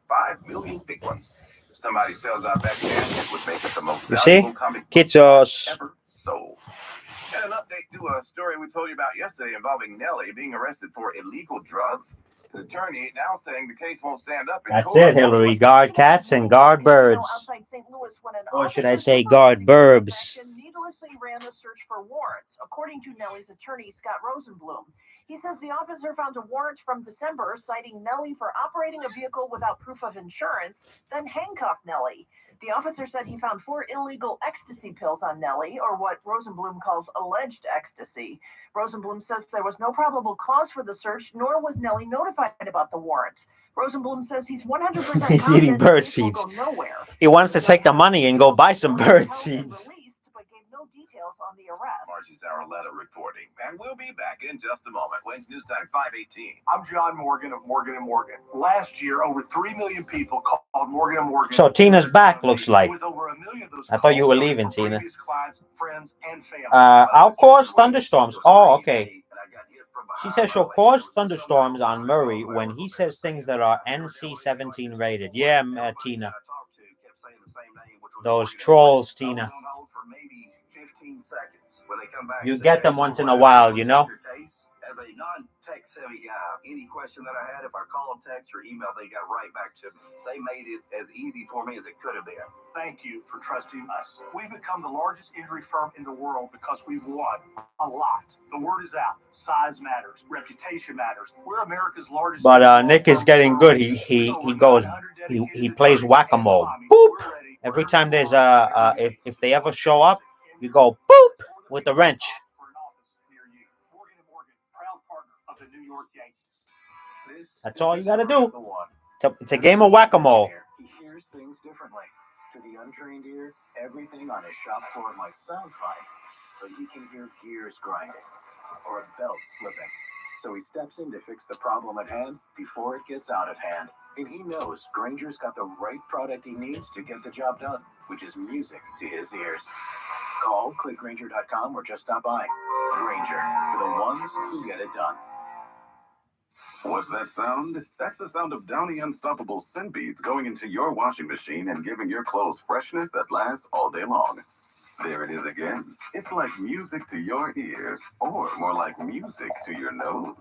S5: million. Big ones. If somebody sells out that cash, it would make it the most
S2: You see?
S5: valuable comic book
S2: Kitsos.
S5: ever sold. And an update to a story we told you about yesterday involving Nelly being arrested for illegal drugs. His attorney now saying the case won't stand up in
S2: That's
S5: court.
S2: it, Hillary. Guard cats and guard birds. Or should I say guard burbs?
S3: Needlessly ran the search for warrants, according to Nelly's attorney, Scott Rosenblum. He says the officer found a warrant from December citing Nelly for operating a vehicle without proof of insurance, then handcuffed Nelly. The officer said he found 4 illegal ecstasy pills on Nelly, or what Rosenblum calls alleged ecstasy. Rosenblum says there was no probable cause for the search, nor was Nelly notified about the warrant. Rosenblum says he's 100%
S2: He's eating bird seeds. He wants to take the money and go buy some bird seeds.
S3: But gave no details on the arrest.
S5: Margie Zarraletta reporting. And we'll be back in just a moment. Wayne's News Time 518.
S8: I'm John Morgan of Morgan & Morgan. Last year, over 3 million people called Morgan & Morgan.
S2: So Tina's back, looks like.
S8: With over 1 million of those
S2: I thought you were
S8: calls
S2: leaving,
S8: from
S2: Tina.
S8: previous clients, friends, and family.
S2: I'll cause thunderstorms. Oh, okay. She says she'll cause thunderstorms on Murray when he says things that are NC-17 rated. Yeah, Tina. Those trolls, Tina. You get them once in a while, you know?
S8: As a non-tech savvy guy, any question that I had, if I call them, text, or email, they got right back to me. They made it as easy for me as it could have been. Thank you for trusting us. We've become the largest injury firm in the world because we've won a lot. The word is out. Size matters. Reputation matters. We're America's largest.
S2: But Nick is getting good. He plays whack-a-mole. Boop. Every time there's if they ever show up, you go boop with the wrench. That's all you gotta do. It's a game of whack-a-mole.
S8: He hears things differently. To the untrained ear, everything on his shop floor might sound fine, but he can hear gears grinding or a belt slipping. So he steps in to fix the problem at hand before it gets out of hand. And he knows Granger's got the right product he needs to get the job done, which is music to his ears. Call, click Granger.com, or just stop by. Granger, for the ones who get it done.
S5: What's that sound? That's the sound of Downy Unstoppable Scent Beads going into your washing machine and giving your clothes freshness that lasts all day long. There it is again. It's like music to your ears, or more like music to your nose.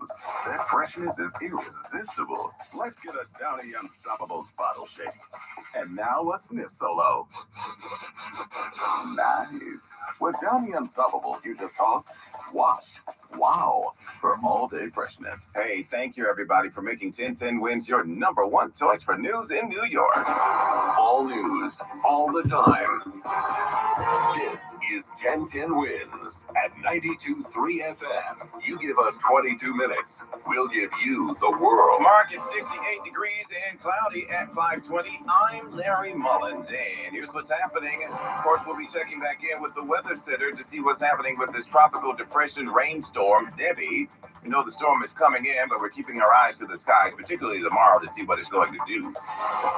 S5: That freshness is irresistible. Let's get a Downy Unstoppable bottle shake. And now a sniff solo. Nice. With Downy Unstoppable, you just toss, wash, wow, for all-day freshness. Hey, thank you, everybody, for making 1010 Wins your #1 choice for news in New York. All news, all the time. This is 1010 Wins at 92.3 FM. You give us 22 minutes, we'll give you the world. Mark is 68 degrees and cloudy at 5:20. I'm Larry Mullins, and here's what's happening. Of course, we'll be checking back in with the Weather Center to see what's happening with this tropical depression rainstorm, Debbie. We know the storm is coming in, but we're keeping our eyes to the skies, particularly tomorrow, to see what it's going to do.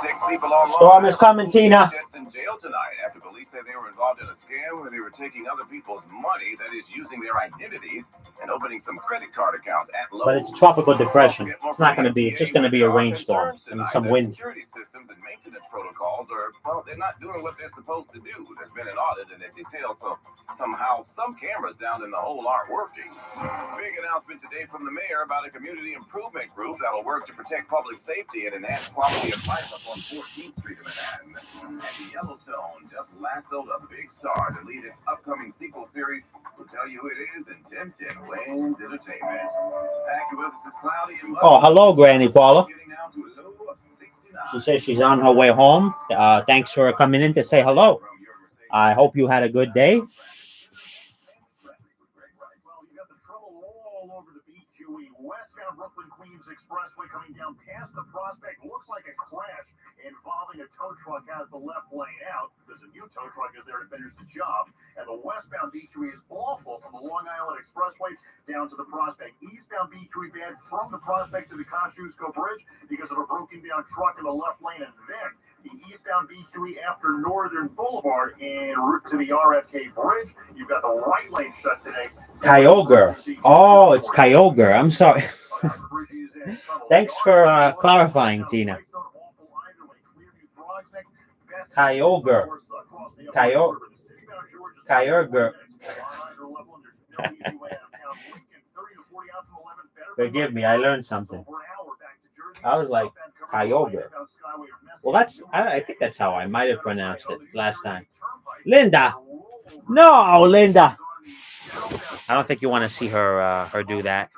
S5: 6 people on
S2: Storm is coming, Tina.
S5: in jail tonight after police said they were involved in a scam where they were taking other people's money, that is, using their identities and opening some credit card accounts at Lowe's.
S2: But it's a tropical depression. It's not going to be. It's just going to be a rainstorm and some wind.
S5: Security systems and maintenance protocols are, well, they're not doing what they're supposed to do. There's been an audit and it details somehow some cameras down in the hole aren't working. Big announcement today from the mayor about a community improvement group that'll work to protect public safety and enhance quality of life up on 14th Street in Manhattan. And the Yellowstone just lassoed a big star to lead its upcoming sequel series. We'll tell you who it is in 1010 Wayne's Entertainment. AccuWeather is cloudy and
S2: Oh, hello, Granny Paula.
S5: getting down to a low of 69.
S2: She says she's on her way home. Thanks for coming in to say hello. I hope you had a good day.
S8: Well, you got the trouble all over the B2E westbound Brooklyn Queens Expressway coming down past the Prospect. Looks like a crash involving a tow truck has the left lane out because a new tow truck is there to finish the job. And the westbound B2E is awful from the Long Island Expressway down to the Prospect. Eastbound B2E bad from the Prospect to the Kosciuszko Bridge because of a broken down truck in the left lane. And then the eastbound B2E after Northern Boulevard en route to the RFK Bridge. You've got the right lane shut today.
S2: Kyogre. Oh, it's Kyogre. I'm sorry. Thanks for clarifying, Tina. Kyogre. Kyogre. Forgive me, I learned something. I was like, Kyogre. Well, I think that's how I might have pronounced it last time. Linda. No, Linda. I don't think you want to see her do that.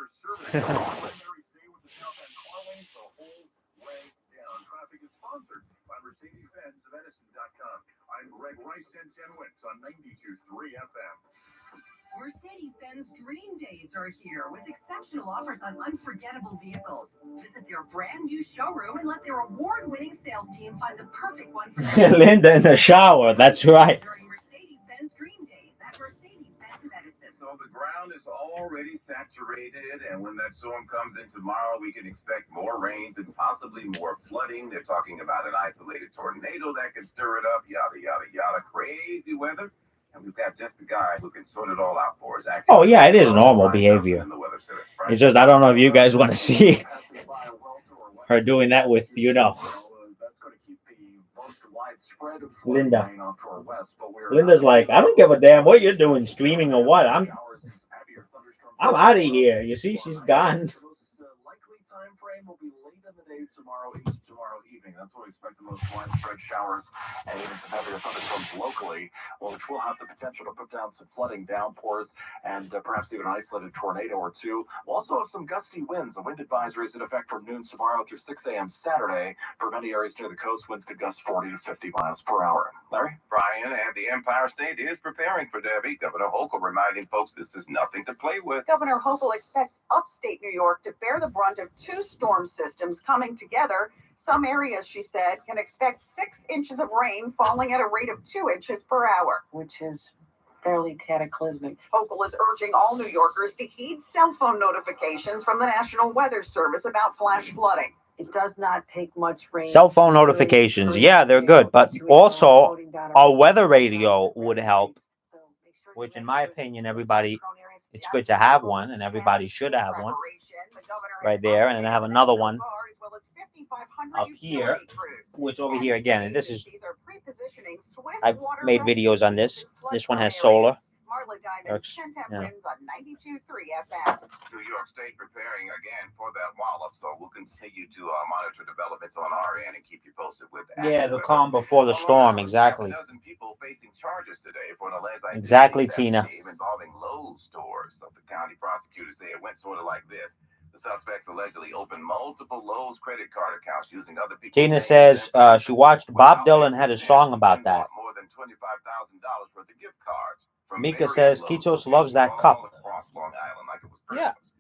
S3: Mercedes-Benz Dream Days are here with exceptional offers on unforgettable vehicles. Visit their brand new showroom and let their award-winning sales team find the perfect one for you.
S2: Linda in the shower. That's right.
S3: During Mercedes-Benz Dream Days at Mercedes-Benz Edison.
S5: So the ground is already saturated, and when that storm comes in tomorrow, we can expect more rains and possibly more flooding. They're talking about an isolated tornado that could stir it up, yada, yada, yada. Crazy weather. And we've got just the guy who can sort it all out for us.
S2: Oh, yeah, it is normal behavior. It's just, I don't know if you guys want to see her doing that with, Linda. Linda's like, I don't give a damn what you're doing, streaming or what. I'm out of here. You see, she's gone.
S8: Likely time frame will be late in the day tomorrow evening. That's what we expect, the most widespread showers and even some heavier thunderstorms locally, which will have the potential to put down some flooding, downpours, and perhaps even an isolated tornado or two. We'll also have some gusty winds. The wind advisory is in effect from noon tomorrow through 6 a.m. Saturday. For many areas near the coast, winds could gust 40 to 50 miles per hour. Larry?
S5: Brian, and the Empire State is preparing for Debbie. Governor Hochul reminding folks this is nothing to play with.
S3: Governor Hochul expects upstate New York to bear the brunt of two storm systems coming together. Some areas, she said, can expect 6 inches of rain falling at a rate of 2 inches per hour, which is fairly cataclysmic. Hochul is urging all New Yorkers to heed cell phone notifications from the National Weather Service about flash flooding. It does not take much rain.
S2: Cell phone notifications. Yeah, they're good. But also, a weather radio would help, which in my opinion, it's good to have one, and everybody should have one right there. And then I have another one up here, which over here again, and this is, I've made videos on this. This one has solar. Works, yeah.
S5: New York State preparing again for that wallop, so we'll continue to monitor developments on our end and keep you posted with that.
S2: Yeah, the calm before the storm, exactly.
S5: People facing charges today for an alleged
S2: Exactly, Tina.
S5: involving Lowe's stores. So the county prosecutors say it went sort of like this. The suspects allegedly opened multiple Lowe's credit card accounts using other people's
S2: Tina says she watched Bob Dylan had a song about that.
S5: More than $25,000 worth of gift cards
S2: Mika says Kitos loves that cup.
S5: Across Long Island like it was
S2: Yeah.
S5: Christmas.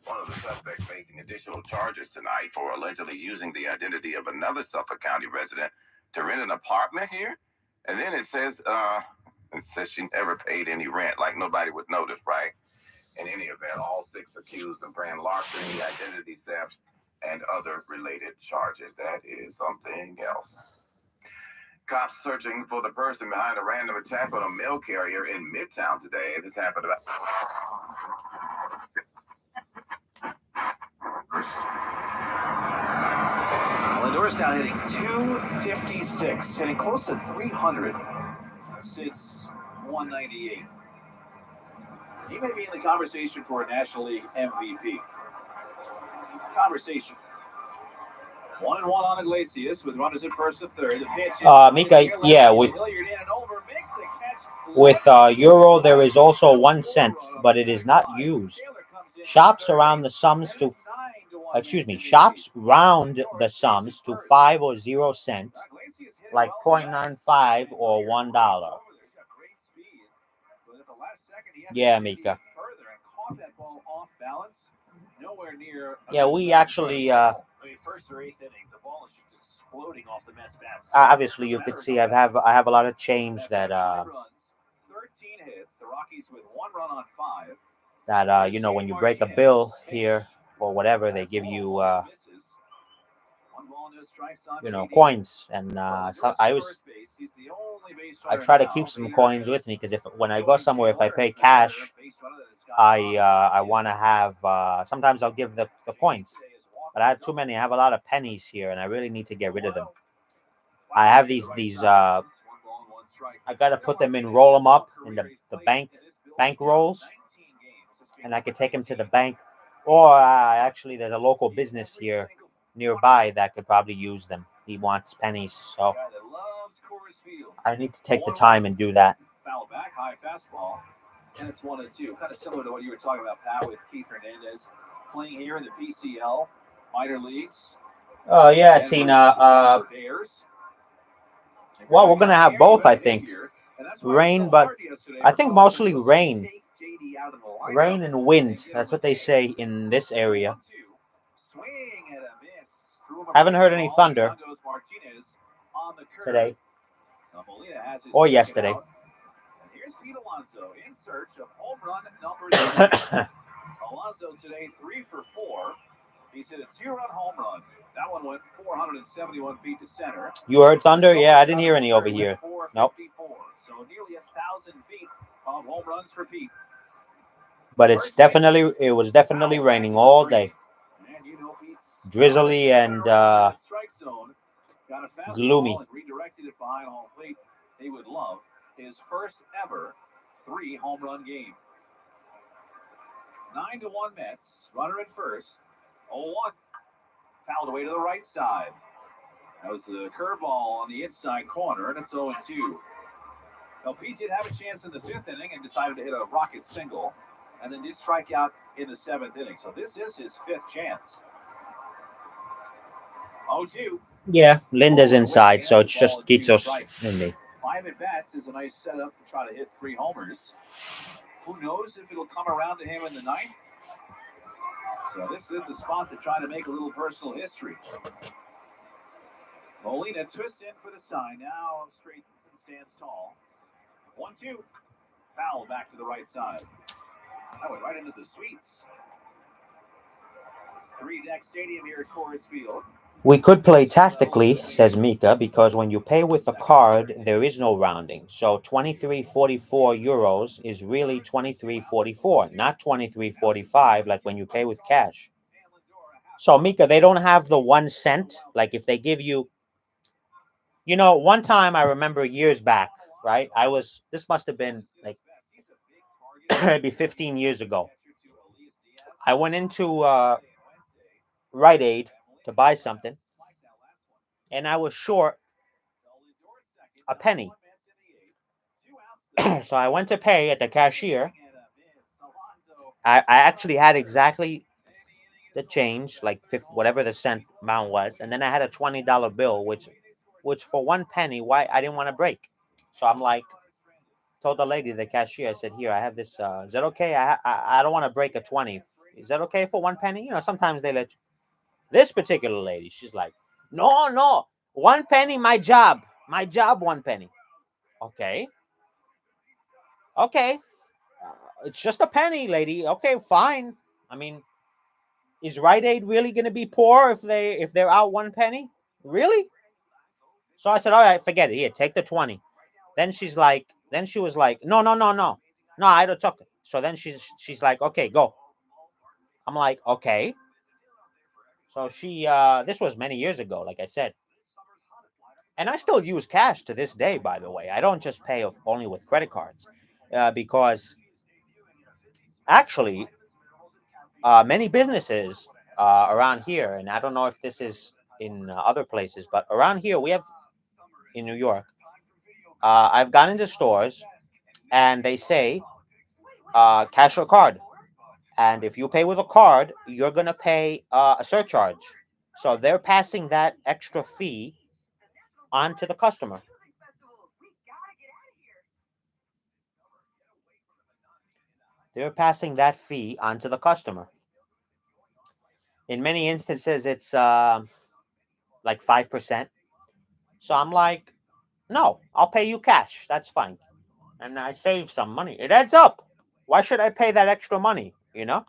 S5: One of the suspects facing additional charges tonight for allegedly using the identity of another Suffolk County resident to rent an apartment here. And then it says she never paid any rent, like nobody would notice, right? In any event, all 6 accused of grand larceny, identity theft, and other related charges. That is something else. Cops searching for the person behind a random attack on a mail carrier in Midtown today. This happened about...
S4: Lindor's now hitting 256, hitting close to 300 since 198. He may be in the conversation for a National League MVP. Conversation. 1-1 on Iglesias with runners at first and third. The pitch.
S2: Mika, yeah, with euro there is also 1 cent, but it is not used. Shops round the sums to 5 or 0 cent, like 0.95 or $1. Yeah, Mika. Yeah, we actually obviously you could see I have a lot of change that
S4: 13 hits, the Rockies with 1 run on 5.
S2: that you know, when you break a bill here or whatever, they give you you know, coins, and so I try to keep some coins with me, because when I go somewhere, if I pay cash, I want to have sometimes I'll give the coins, but I have too many. I have a lot of pennies here, and I really need to get rid of them. I have these I gotta put them in, roll them up in the bank rolls, and I could take them to the bank, or actually there's a local business here nearby that could probably use them. He wants pennies, so I need to take the time and do that.
S4: Foul back, high fastball, and it's 1-2. Kind of similar to what you were talking about, Pat, with Keith Hernandez playing here in the PCL minor leagues.
S2: Oh yeah, Tina. Well, we're gonna have both, I think. Rain, but I think mostly rain. Rain and wind. That's what they say in this area. Haven't heard any thunder today or yesterday.
S4: Here's Pete Alonso in search of home run number 6. Alonso today 3 for 4. He's hit a 2-run home run. That one went 471 feet to center.
S2: You heard thunder? Yeah, I didn't hear any over here. Nope.
S4: So nearly 1,000 feet of home runs for Pete.
S2: But it was definitely raining all day. Drizzly and gloomy.
S4: Redirected it behind home plate. He would love his first ever 3 home run game. 9-1 Mets. Runner at first. 0-1. Fouled away to the right side. That was the curveball on the inside corner, and it's 0-2. Now, Pete did have a chance in the 5th inning and decided to hit a rocket single, and then did strike out in the 7th inning. So this is his 5th chance. 0-2.
S2: Yeah, Linda's inside, so it's just Kitos and me.
S4: 5 at-bats is a nice setup to try to hit 3 homers. Who knows if it'll come around to him in the 9th? So this is the spot to try to make a little personal history. Molina twists in for the sign. Now straightens and stands tall. 1-2. Foul back to the right side. That went right into the suites. 3-deck stadium here at Coors Field.
S2: We could play tactically, says Mika, because when you pay with a card, there is no rounding. So 23.44 euros is really 23.44, not 23.45 like when you pay with cash. So, Mika, they don't have the 1 cent. Like if they give you, you know, one time I remember years back, right? This must have been like maybe 15 years ago. I went into Rite Aid to buy something, and I was short a penny. So I went to pay at the cashier. I actually had exactly the change, like whatever the cent amount was, and then I had a $20 bill, which for 1 penny, why I didn't want to break. So I'm like, told the lady, the cashier, I said, "Here, I have this. Is that okay? I don't want to break a 20. Is that okay for 1 penny? You know, sometimes they let you." This particular lady, she's like, "No, no, 1 penny, my job, 1 penny." Okay, okay, it's just a penny, lady. Okay, fine. I mean, is Rite Aid really gonna be poor if they're out 1 penny? Really? So I said, "All right, forget it. Here, take the 20." Then she was like, "No, no, no, no, no, I don't took it." So then she's like, "Okay, go." I'm like, "Okay." So this was many years ago, like I said, and I still use cash to this day. By the way, I don't just pay only with credit cards, because actually, many businesses around here, and I don't know if this is in other places, but around here we have in New York. I've gone into stores and they say cash or card. And if you pay with a card, you're going to pay a surcharge. So they're passing that extra fee on to the customer. They're passing that fee on to the customer. In many instances, it's like 5%. So I'm like, no, I'll pay you cash. That's fine. And I save some money. It adds up. Why should I pay that extra money? You know?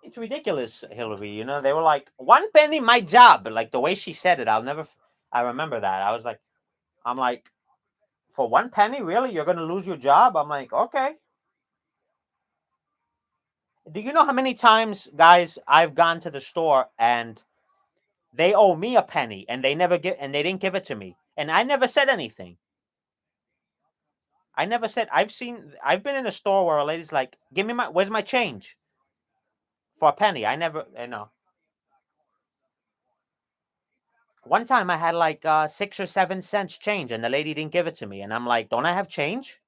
S2: It's ridiculous, Hillary. You know, they were like, 1 penny, my job. Like the way she said it, I remember that. I'm like, for 1 penny, really? You're going to lose your job? I'm like, okay. Do you know how many times, guys, I've gone to the store and they owe me a penny and they didn't give it to me. And I never said anything. I've been in a store where a lady's like, where's my change? For a penny. I never, One time I had like 6 or 7 cents change and the lady didn't give it to me. And I'm like, don't I have change?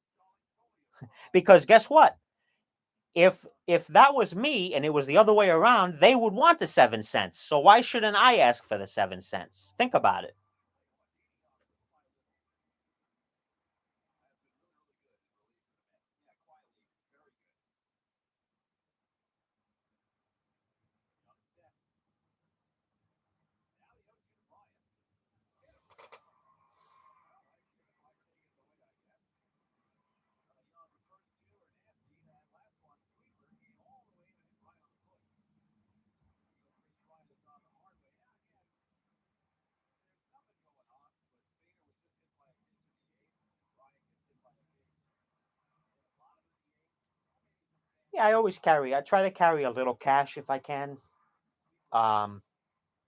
S2: Because guess what? If that was me and it was the other way around, they would want the 7 cents. So why shouldn't I ask for the 7 cents? Think about it. Yeah, I try to carry a little cash if I can.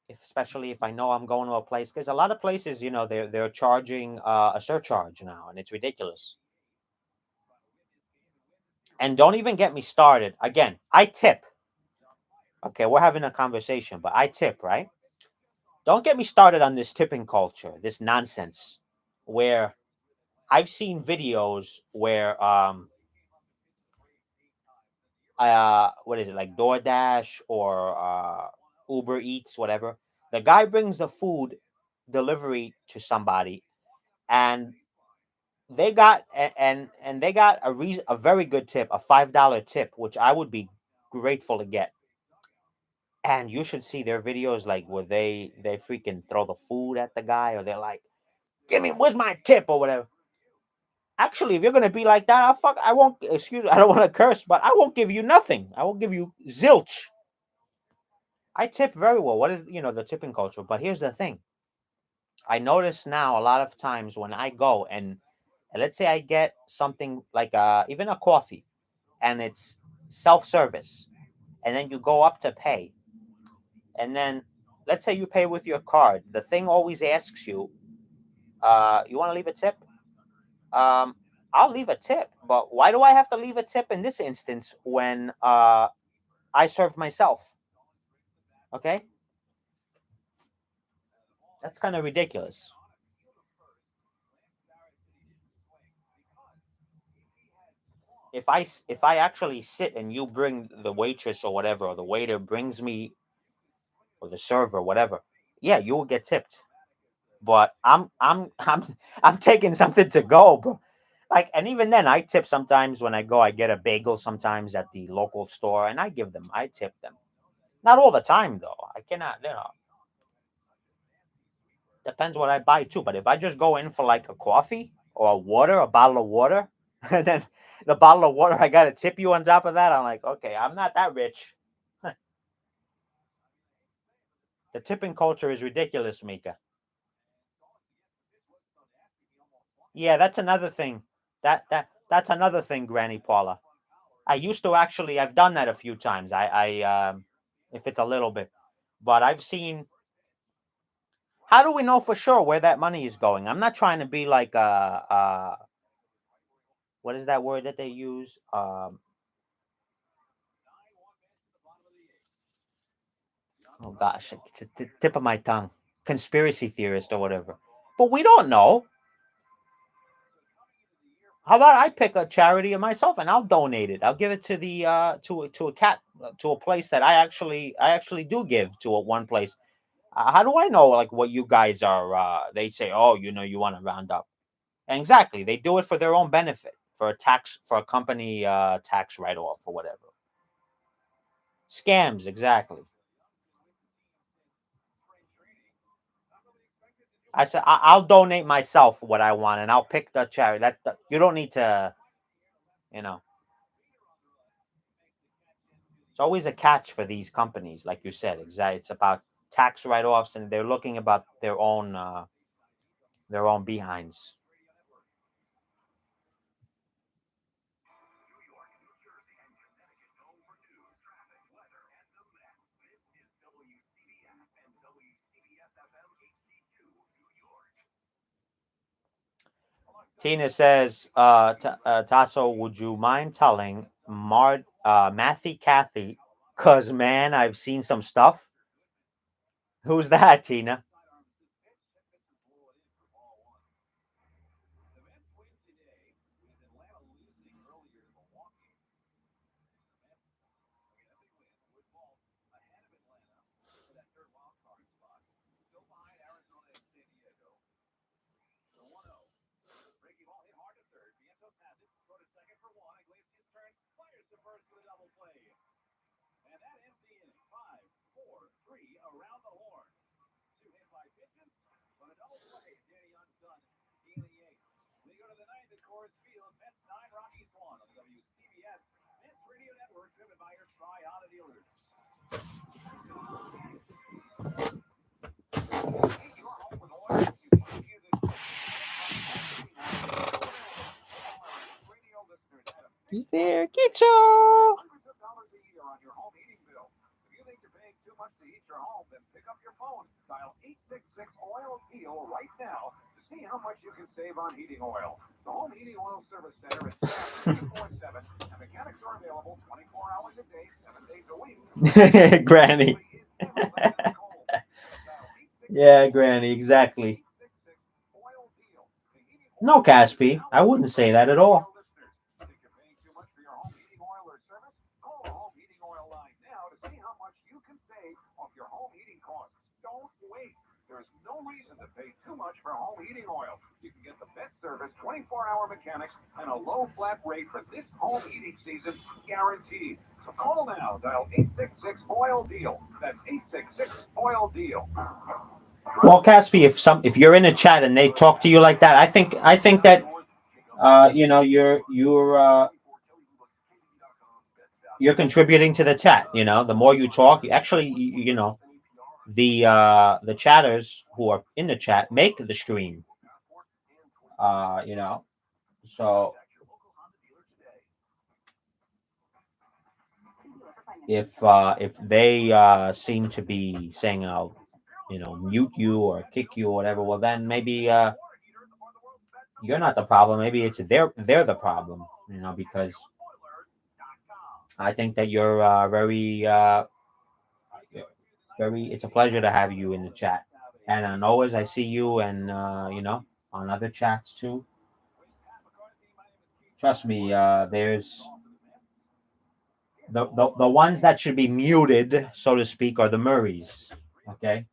S2: Especially if I know I'm going to a place, because a lot of places, they're charging a surcharge now, and it's ridiculous. And don't even get me started. Again, I tip. Okay, we're having a conversation, but I tip, right? Don't get me started on this tipping culture, this nonsense, where I've seen videos where what is it, like DoorDash or Uber Eats, whatever. The guy brings the food delivery to somebody, and they got a very good tip, a $5 tip, which I would be grateful to get. And you should see their videos, like where they freaking throw the food at the guy, or they're like, where's my tip, or whatever. Actually, if you're gonna be like that, I won't. Excuse me, I don't want to curse, but I won't give you nothing. I will give you zilch. I tip very well. What is the tipping culture? But here's the thing. I notice now a lot of times when I go and let's say I get something like even a coffee, and it's self-service, and then you go up to pay, and then let's say you pay with your card. The thing always asks you, you want to leave a tip? Um, I'll leave a tip, but why do I have to leave a tip in this instance when I served myself? Okay, that's kind of ridiculous. If I actually sit and you bring the waitress or whatever, or the waiter brings me, or the server, whatever, yeah, you will get tipped. But I'm taking something to go, bro. Like, and even then, I tip sometimes when I go. I get a bagel sometimes at the local store, and I tip them. Not all the time though. I cannot, depends what I buy too. But if I just go in for like a coffee or a water, a bottle of water, and then the bottle of water I gotta tip you on top of that, I'm like, okay, I'm not that rich. The tipping culture is ridiculous, Mika. Yeah, that's another thing. That's another thing, Granny Paula. I used to actually. I've done that a few times. If it's a little bit, but I've seen. How do we know for sure where that money is going? I'm not trying to be like what is that word that they use? Oh gosh, it's a tip of my tongue. Conspiracy theorist or whatever. But we don't know. How about I pick a charity of myself and I'll donate it. I'll give it to the to a cat to a place that I actually do give to one place. How do I know like what you guys are? They say, oh, you want to round up. And exactly, they do it for their own benefit, for a company tax write off or whatever. Scams, exactly. I said I'll donate myself what I want, and I'll pick the charity. You don't need to, you know. It's always a catch for these companies, like you said. Exactly, it's about tax write-offs, and they're looking about their own behinds. Tina says, Tasso, would you mind telling Matthew Cathy? Cause man, I've seen some stuff. Who's that, Tina? He's there, Kicho.
S8: Dial 866-OIL-HEAL right now to see how much you can save on heating oil. The Home Heating Oil Service Center is staffed 24/7, and mechanics are available 24 hours a day, 7 days a week.
S2: Granny. Yeah, Granny, exactly. No, Caspi, I wouldn't say that at all.
S8: Reason to pay too much for home heating oil. You can get the best service, 24-hour mechanics, and a low flat rate for this home heating season, guaranteed. So call now, dial 866-OIL-DEAL. That's 866-OIL-DEAL.
S2: Well, Caspi, if you're in a chat and they talk to you like that, I think that you're contributing to the chat. The more you talk, the chatters who are in the chat make the stream. So if they seem to be saying I'll mute you or kick you or whatever, well then maybe you're not the problem. Maybe it's they're the problem. Because I think that you're very. It's a pleasure to have you in the chat, and always I see you and on other chats too. Trust me, there's the ones that should be muted, so to speak, are the Murrays. Okay,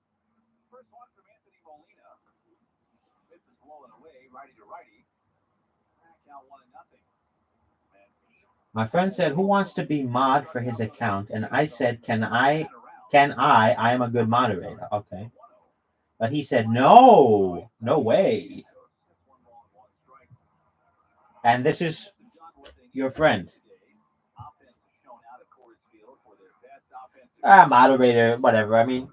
S2: My friend said, "Who wants to be mod for his account?" And I said, "Can I? Can I? I am a good moderator." Okay, but he said, "No, no way." And this is your friend. Moderator, whatever. I mean,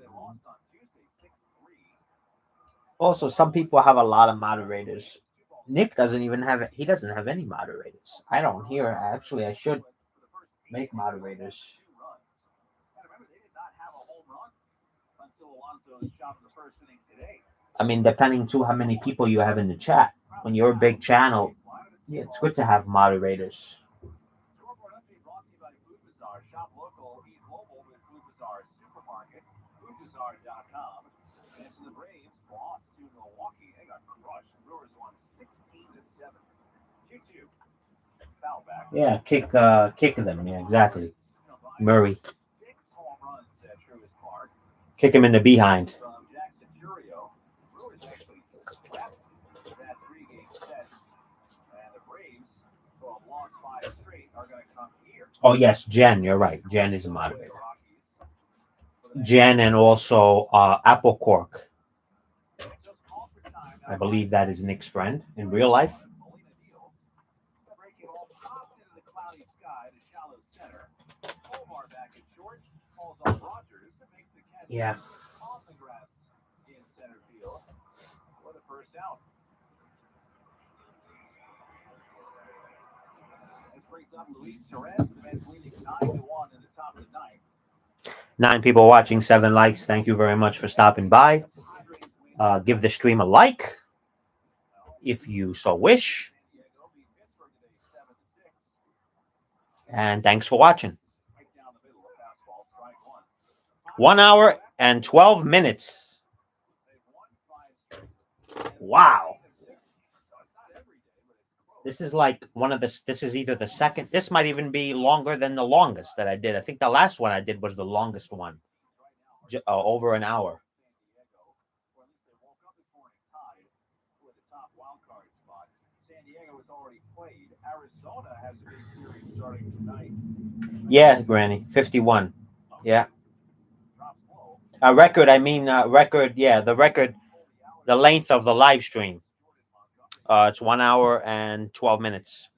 S2: also some people have a lot of moderators. Nick doesn't even have. He doesn't have any moderators. I don't hear. Actually, I should make moderators. I mean, depending to how many people you have in the chat. When you're a big channel, yeah, it's good to have moderators. Yeah, kick them. Yeah, exactly. Murray. Kick him in the behind. Oh yes, Jen. You're right. Jen is a moderator. Jen and also Apple Cork. I believe that is Nick's friend in real life. Yeah. Nine people watching, 7 likes. Thank you very much for stopping by. Give the stream a like if you so wish. And thanks for watching. 1 hour and 12 minutes. Wow. This is like this is either the second. This might even be longer than the longest that I did. I think the last one I did was the longest one. Over an hour. Yeah, Granny. 51. Yeah. A record, I mean record, yeah, the record, the length of the live stream. It's 1 hour and 12 minutes.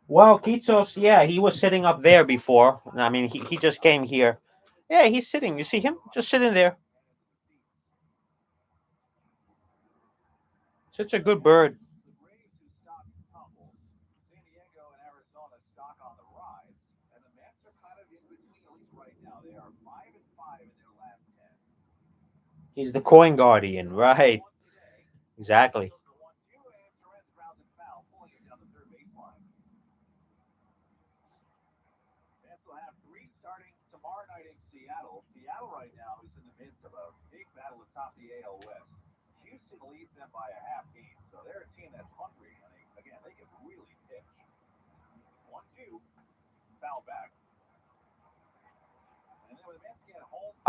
S2: Well, Kitsos, yeah, he was sitting up there before. I mean, he just came here. Yeah, he's sitting. You see him? Just sitting there. Such a good bird. He's the coin guardian, right? Exactly.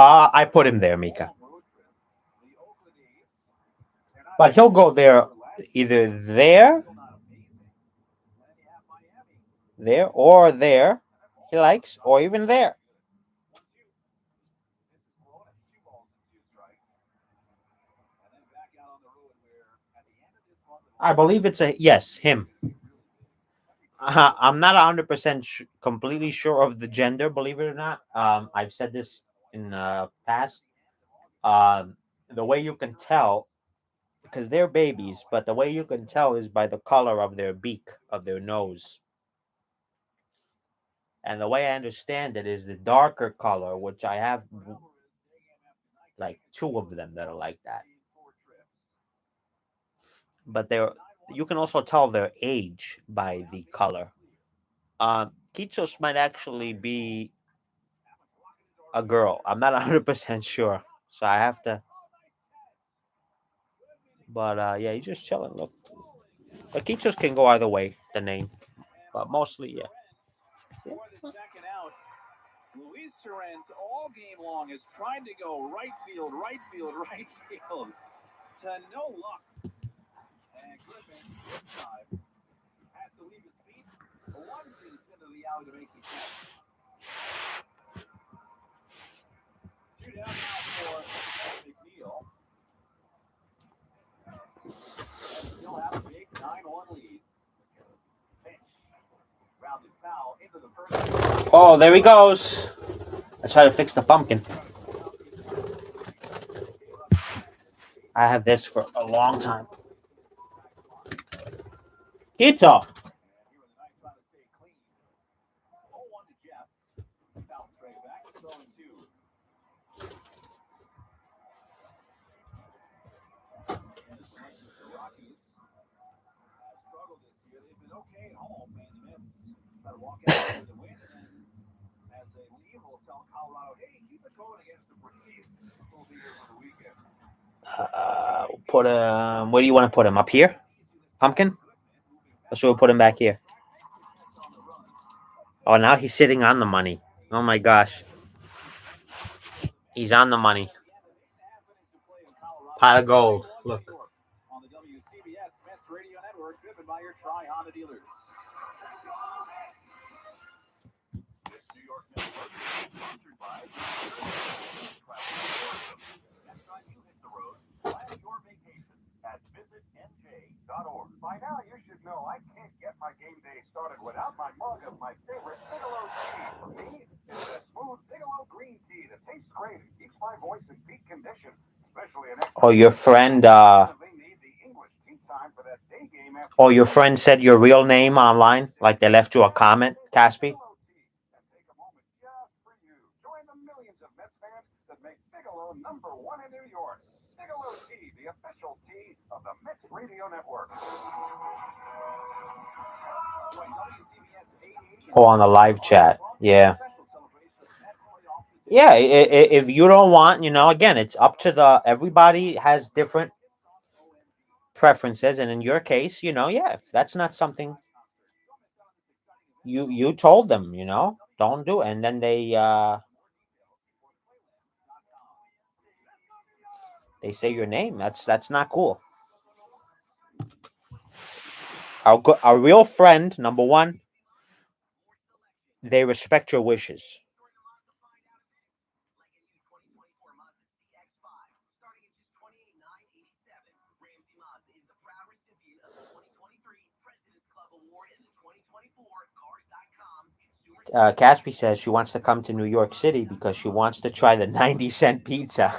S2: I put him there, Mika. But he'll go there, either there, or there. He likes, or even there. I believe it's him. I'm not 100% completely sure of the gender, believe it or not. I've said this in the past. The way you can tell, because they're babies, but the way you can tell is by the color of their beak, of their nose. And the way I understand it is the darker color, which I have like 2 of them that are like that. But you can also tell their age by the color. Kitsos might actually be a girl. I'm not 100% sure. So I have to. But yeah, he's just chilling. Look. The Kitsos can go either way, the name. But mostly, yeah.
S4: Luis Sorens all game long has tried to go right field, to no luck. And Griffin, this time, has to leave his feet, lunges into the alley to make the catch. Two down now for McNeil. And still have a big 9-1 lead. Pitch. Rounded foul into the first.
S2: Oh, there he goes. Let's try to fix the pumpkin. I have this for a long time. Pizza. Put him. Where do you want to put him? Up here? Pumpkin? Or should we put him back here? Oh, now he's sitting on the money. Oh my gosh. He's on the money. Pot of gold. Look.
S4: On the WCBS Mets Radio Network, driven by your Tri-Honda dealers.
S5: This New York network is sponsored by Next time you hit the road, plan your vacation at visitnj.org. By now, you should know I can't get my game day started without my mug of my favorite Bigelow tea. For me, it's a smooth Bigelow green tea that tastes great and keeps my voice in peak condition.
S2: Oh, your friend. Oh, your friend said your real name online, like they left you a comment, Caspi.
S5: Join the millions of Mets fans that make Bigelow #1 in New York. Bigelow tea, the official tea of the Mets Radio Network.
S2: Oh, on the live chat. Yeah. Yeah, if you don't want, again, it's up to everybody has different preferences. And in your case, yeah, if that's not something you told them, don't do it. And then they say your name. That's not cool. Our real friend, number one, they respect your wishes. Caspi says she wants to come to New York City because she wants to try the 90-cent pizza.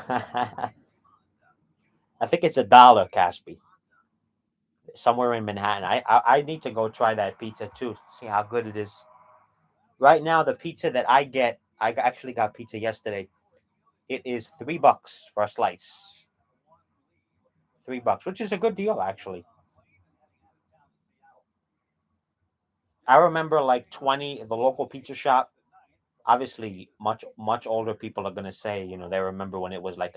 S2: I think it's $1, Caspi. Somewhere in Manhattan. I need to go try that pizza too. See how good it is. Right now, the pizza that I get, I actually got pizza yesterday. It is $3 for a slice. $3, which is a good deal, actually. I remember like the local pizza shop. Obviously, much older people are gonna say, they remember when it was like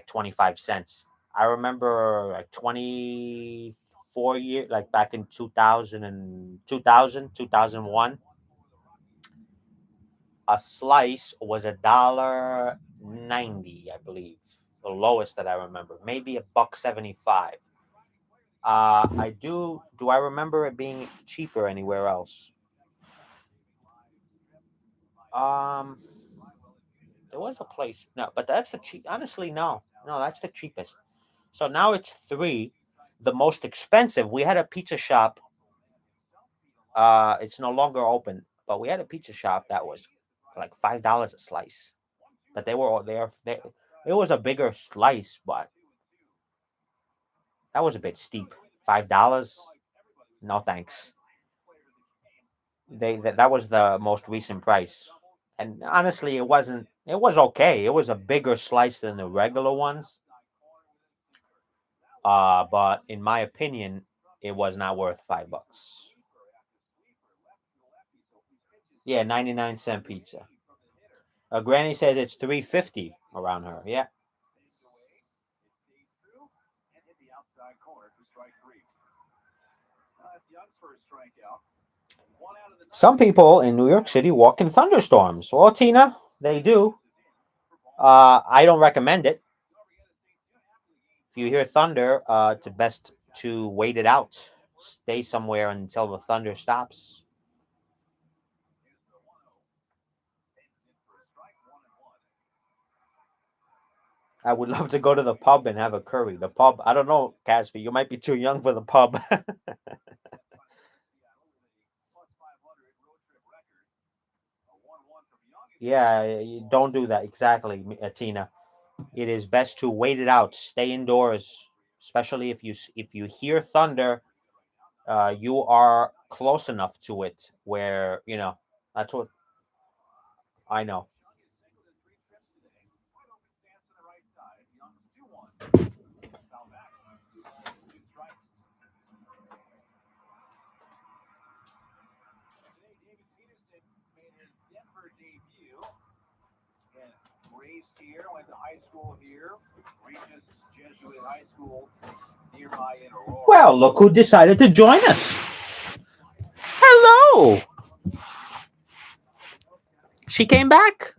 S2: 25 cents. I remember like 24 years, like back in 2001, a slice was $1.90, I believe, the lowest that I remember. Maybe $1.75. Do I remember it being cheaper anywhere else? There was a place. No, but that's the cheap. Honestly, no, that's the cheapest. So now it's $3. The most expensive. We had a pizza shop. It's no longer open, but we had a pizza shop that was like $5 a slice. But they were all there. It was a bigger slice, but that was a bit steep. $5? No thanks. That was the most recent price. And honestly, it wasn't. It was okay. It was a bigger slice than the regular ones. But in my opinion, it was not worth $5. Yeah, 99-cent pizza. Granny says it's $3.50 around her. Yeah. Some people in New York City walk in thunderstorms. Well, Tina, they do. I don't recommend it. If you hear thunder, it's best to wait it out. Stay somewhere until the thunder stops. I would love to go to the pub and have a curry. The pub, I don't know, Casper, you might be too young for the pub. Yeah, you don't do that. Exactly, Tina. It is best to wait it out. Stay indoors, especially if you hear thunder. You are close enough to it where that's what I know.
S4: Raised here, went to high school here, Regis Jesuit High School nearby in Aurora.
S2: Well, look who decided to join us. Hello. She came back.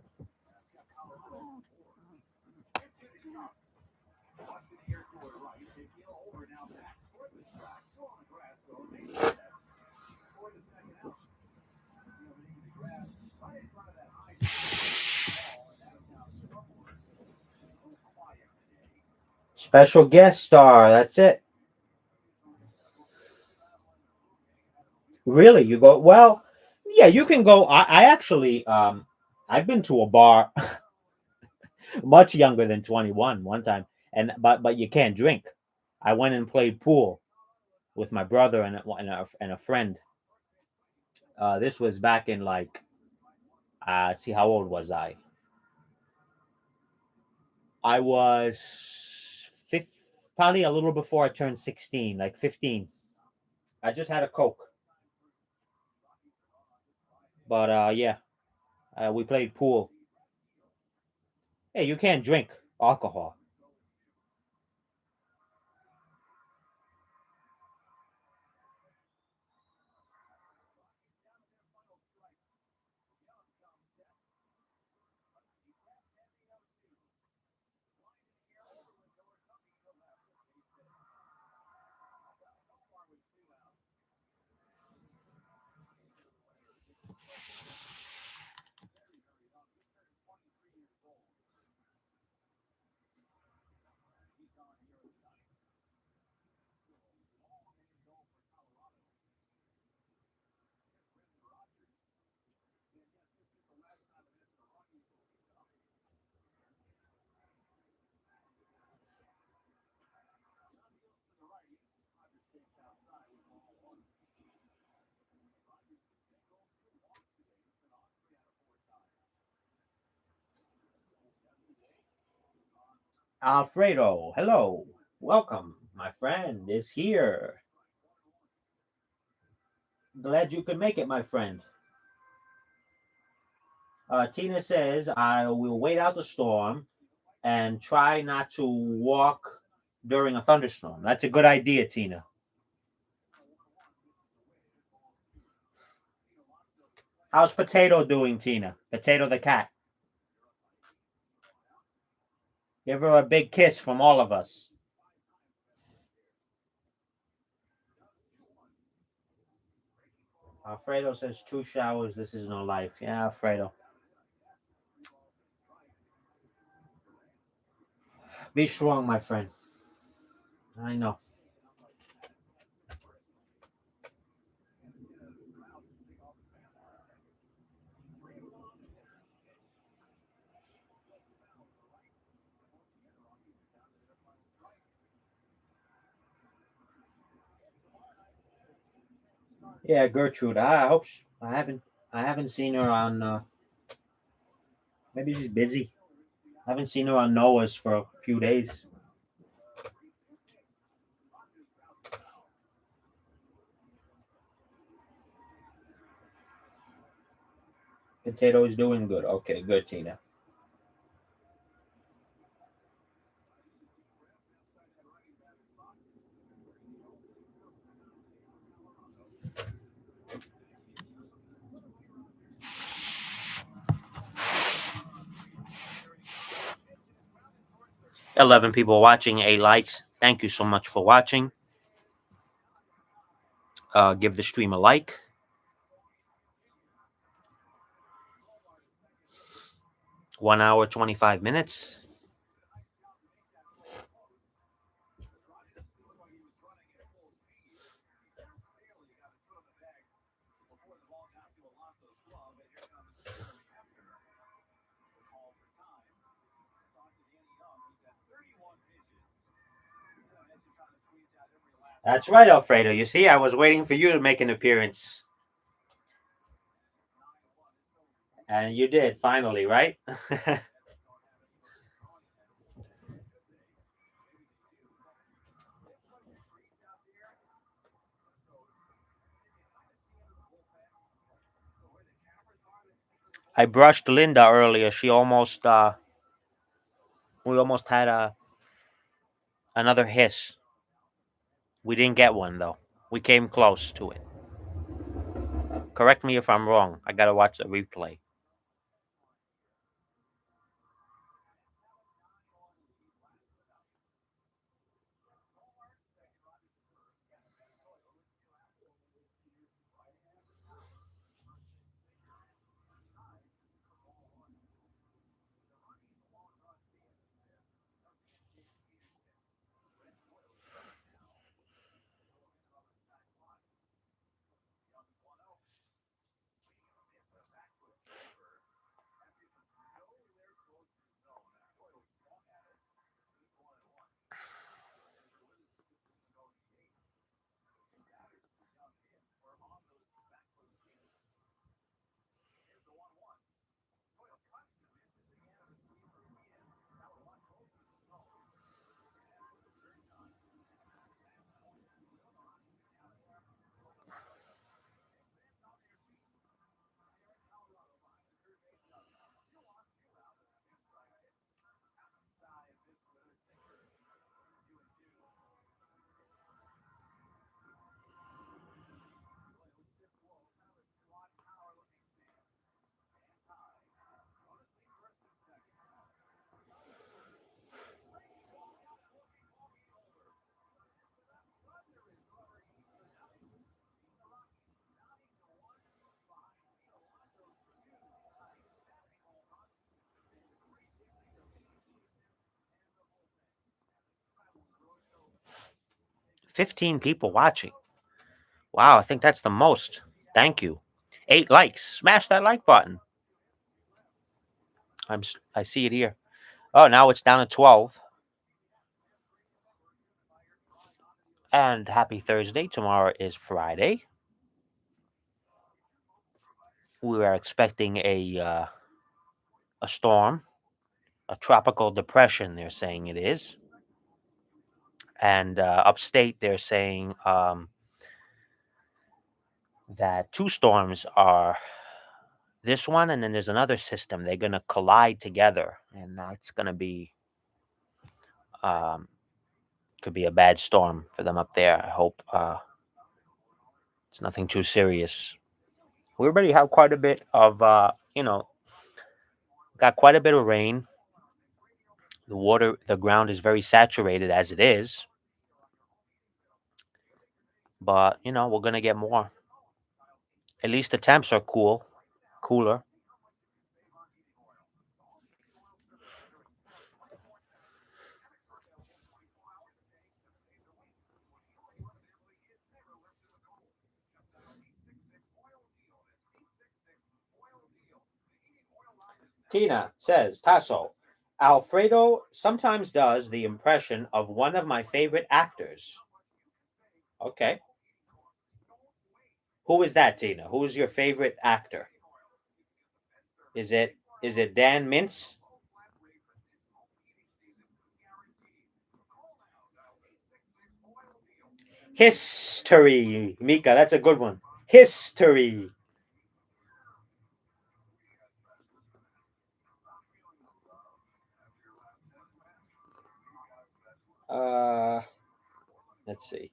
S2: Special guest star. That's it. Really? You go? Well, yeah, you can go. I actually, I've been to a bar much younger than 21 one time, and but you can't drink. I went and played pool with my brother and a friend. This was back in like, let's see, how old was I? I was probably a little before I turned 16, like 15. I just had a Coke. But yeah, we played pool. Hey, you can't drink alcohol. Alfredo, hello. Welcome. My friend is here. Glad you could make it, my friend. Tina says, I will wait out the storm and try not to walk during a thunderstorm. That's a good idea, Tina. How's Potato doing, Tina? Potato the cat. Give her a big kiss from all of us. Alfredo says 2 showers. This is no life. Yeah, Alfredo. Be strong, my friend. I know. Yeah, Gertrude. I hope I haven't seen her on. Maybe she's busy. I haven't seen her on Noah's for a few days. Potato is doing good. Okay, good, Tina. 11 people watching, 8 likes. Thank you so much for watching. Give the stream a like. One hour, 25 minutes. That's right, Alfredo. You see, I was waiting for you to make an appearance. And you did, finally, right? I brushed Linda earlier. She almost, we almost had another hiss. We didn't get one, though. We came close to it. Correct me if I'm wrong. I gotta watch the replay. $15 people watching. Wow, I think that's the most. Thank you. 8 likes. Smash that like button. I see it here. Oh, now it's down to 12. And happy Thursday. Tomorrow is Friday. We are expecting a storm, a tropical depression. They're saying it is, and upstate they're saying that 2 storms are this one, and then there's another system. They're gonna collide together, and that's gonna be could be a bad storm for them up there. I hope it's nothing too serious. We already have quite a bit of got quite a bit of rain. The ground is very saturated as it is, but we're gonna get more. At least the temps are cooler. Tina says, Tasso, Alfredo sometimes does the impression of one of my favorite actors. Okay. Who is that, Tina? Who is your favorite actor? Is it Dan Mintz? History, Mika. That's a good one. History. Let's see.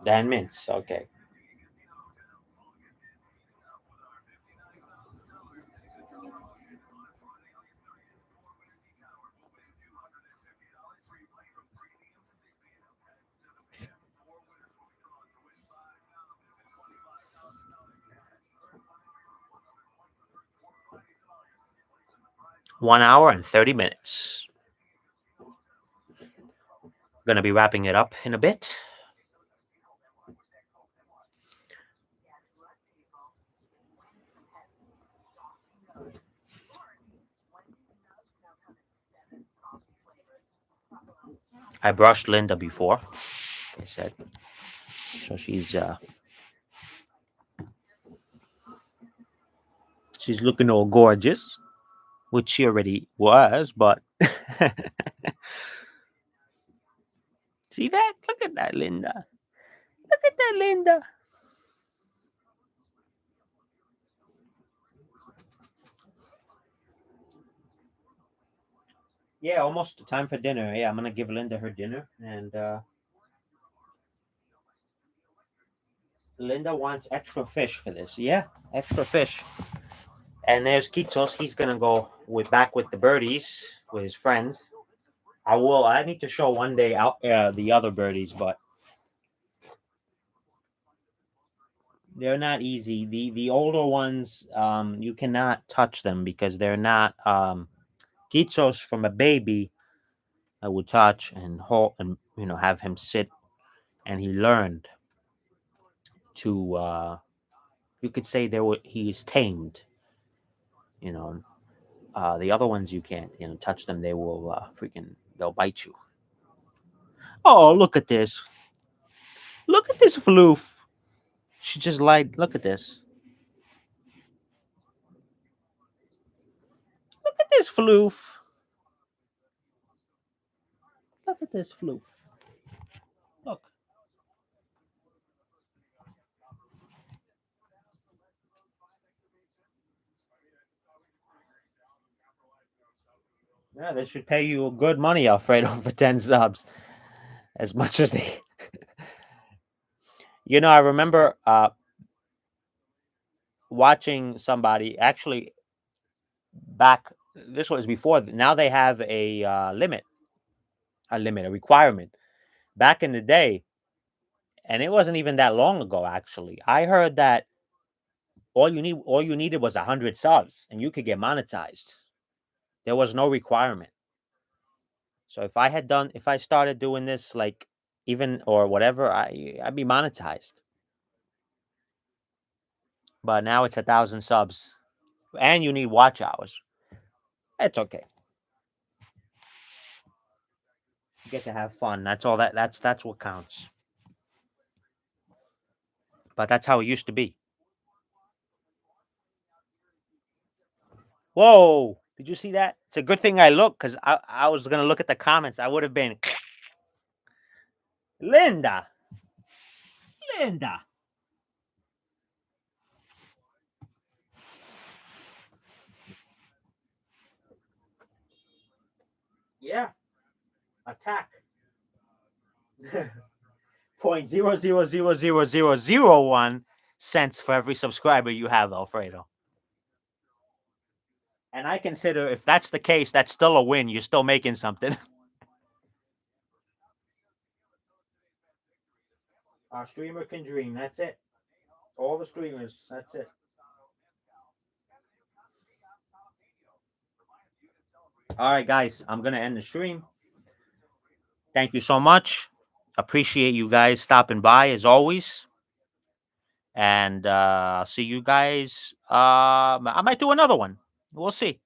S2: Dan Mintz. Okay. $1 hour and 30 minutes. Going to be wrapping it up in a bit. I brushed Linda before, I said. So she's looking all gorgeous, which she already was, but see that? Look at that, Linda. Look at that, Linda. Yeah, almost time for dinner. Yeah, I'm gonna give Linda her dinner, and Linda wants extra fish for this. Yeah, extra fish. And there's Kitsos. He's gonna go back with the birdies with his friends. I need to show one day out the other birdies, but they're not easy. The older ones, you cannot touch them because they're not. Kitsos from a baby, I would touch and hold and have him sit, and he learned to. You could say he is tamed. The other ones you can't. Touch them. They will they'll bite you. Oh, look at this! Look at this floof. She just lied. Look at this. Look at this floof. Look at this floof. Look. Yeah, they should pay you good money, Alfredo, for 10 subs. As much as they. I remember watching somebody actually back. This was before. Now they have a requirement. Back in the day, and it wasn't even that long ago. Actually, I heard that all you needed was 100 subs, and you could get monetized. There was no requirement. So if I started doing this, like even or whatever, I'd be monetized. But now it's 1,000 subs, and you need watch hours. It's okay. You get to have fun. That's all. That's what counts. But that's how it used to be. Whoa! Did you see that? It's a good thing I looked because I was gonna look at the comments. I would have been Linda. Yeah. Attack. 0.000001 cents for every subscriber you have, Alfredo. And I consider if that's the case, that's still a win. You're still making something. Our streamer can dream. That's it. All the streamers. That's it. All right, guys. I'm going to end the stream. Thank you so much. Appreciate you guys stopping by as always. And I'll see you guys. I might do another one. We'll see.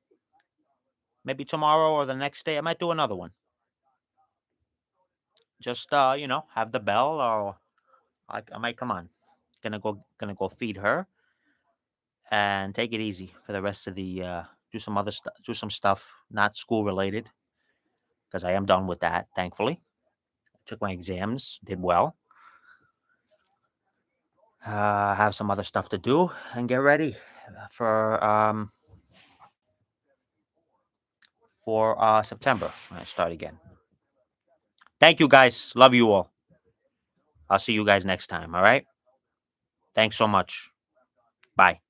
S2: Maybe tomorrow or the next day. I might do another one. Just have the bell, or I might come on. Gonna go feed her and take it easy for the rest of the do some other stuff, do some stuff not school related, because I am done with that, thankfully. Took my exams, did well. Have some other stuff to do and get ready for September when I start again. Thank you guys. Love you all. I'll see you guys next time. All right. Thanks so much. Bye.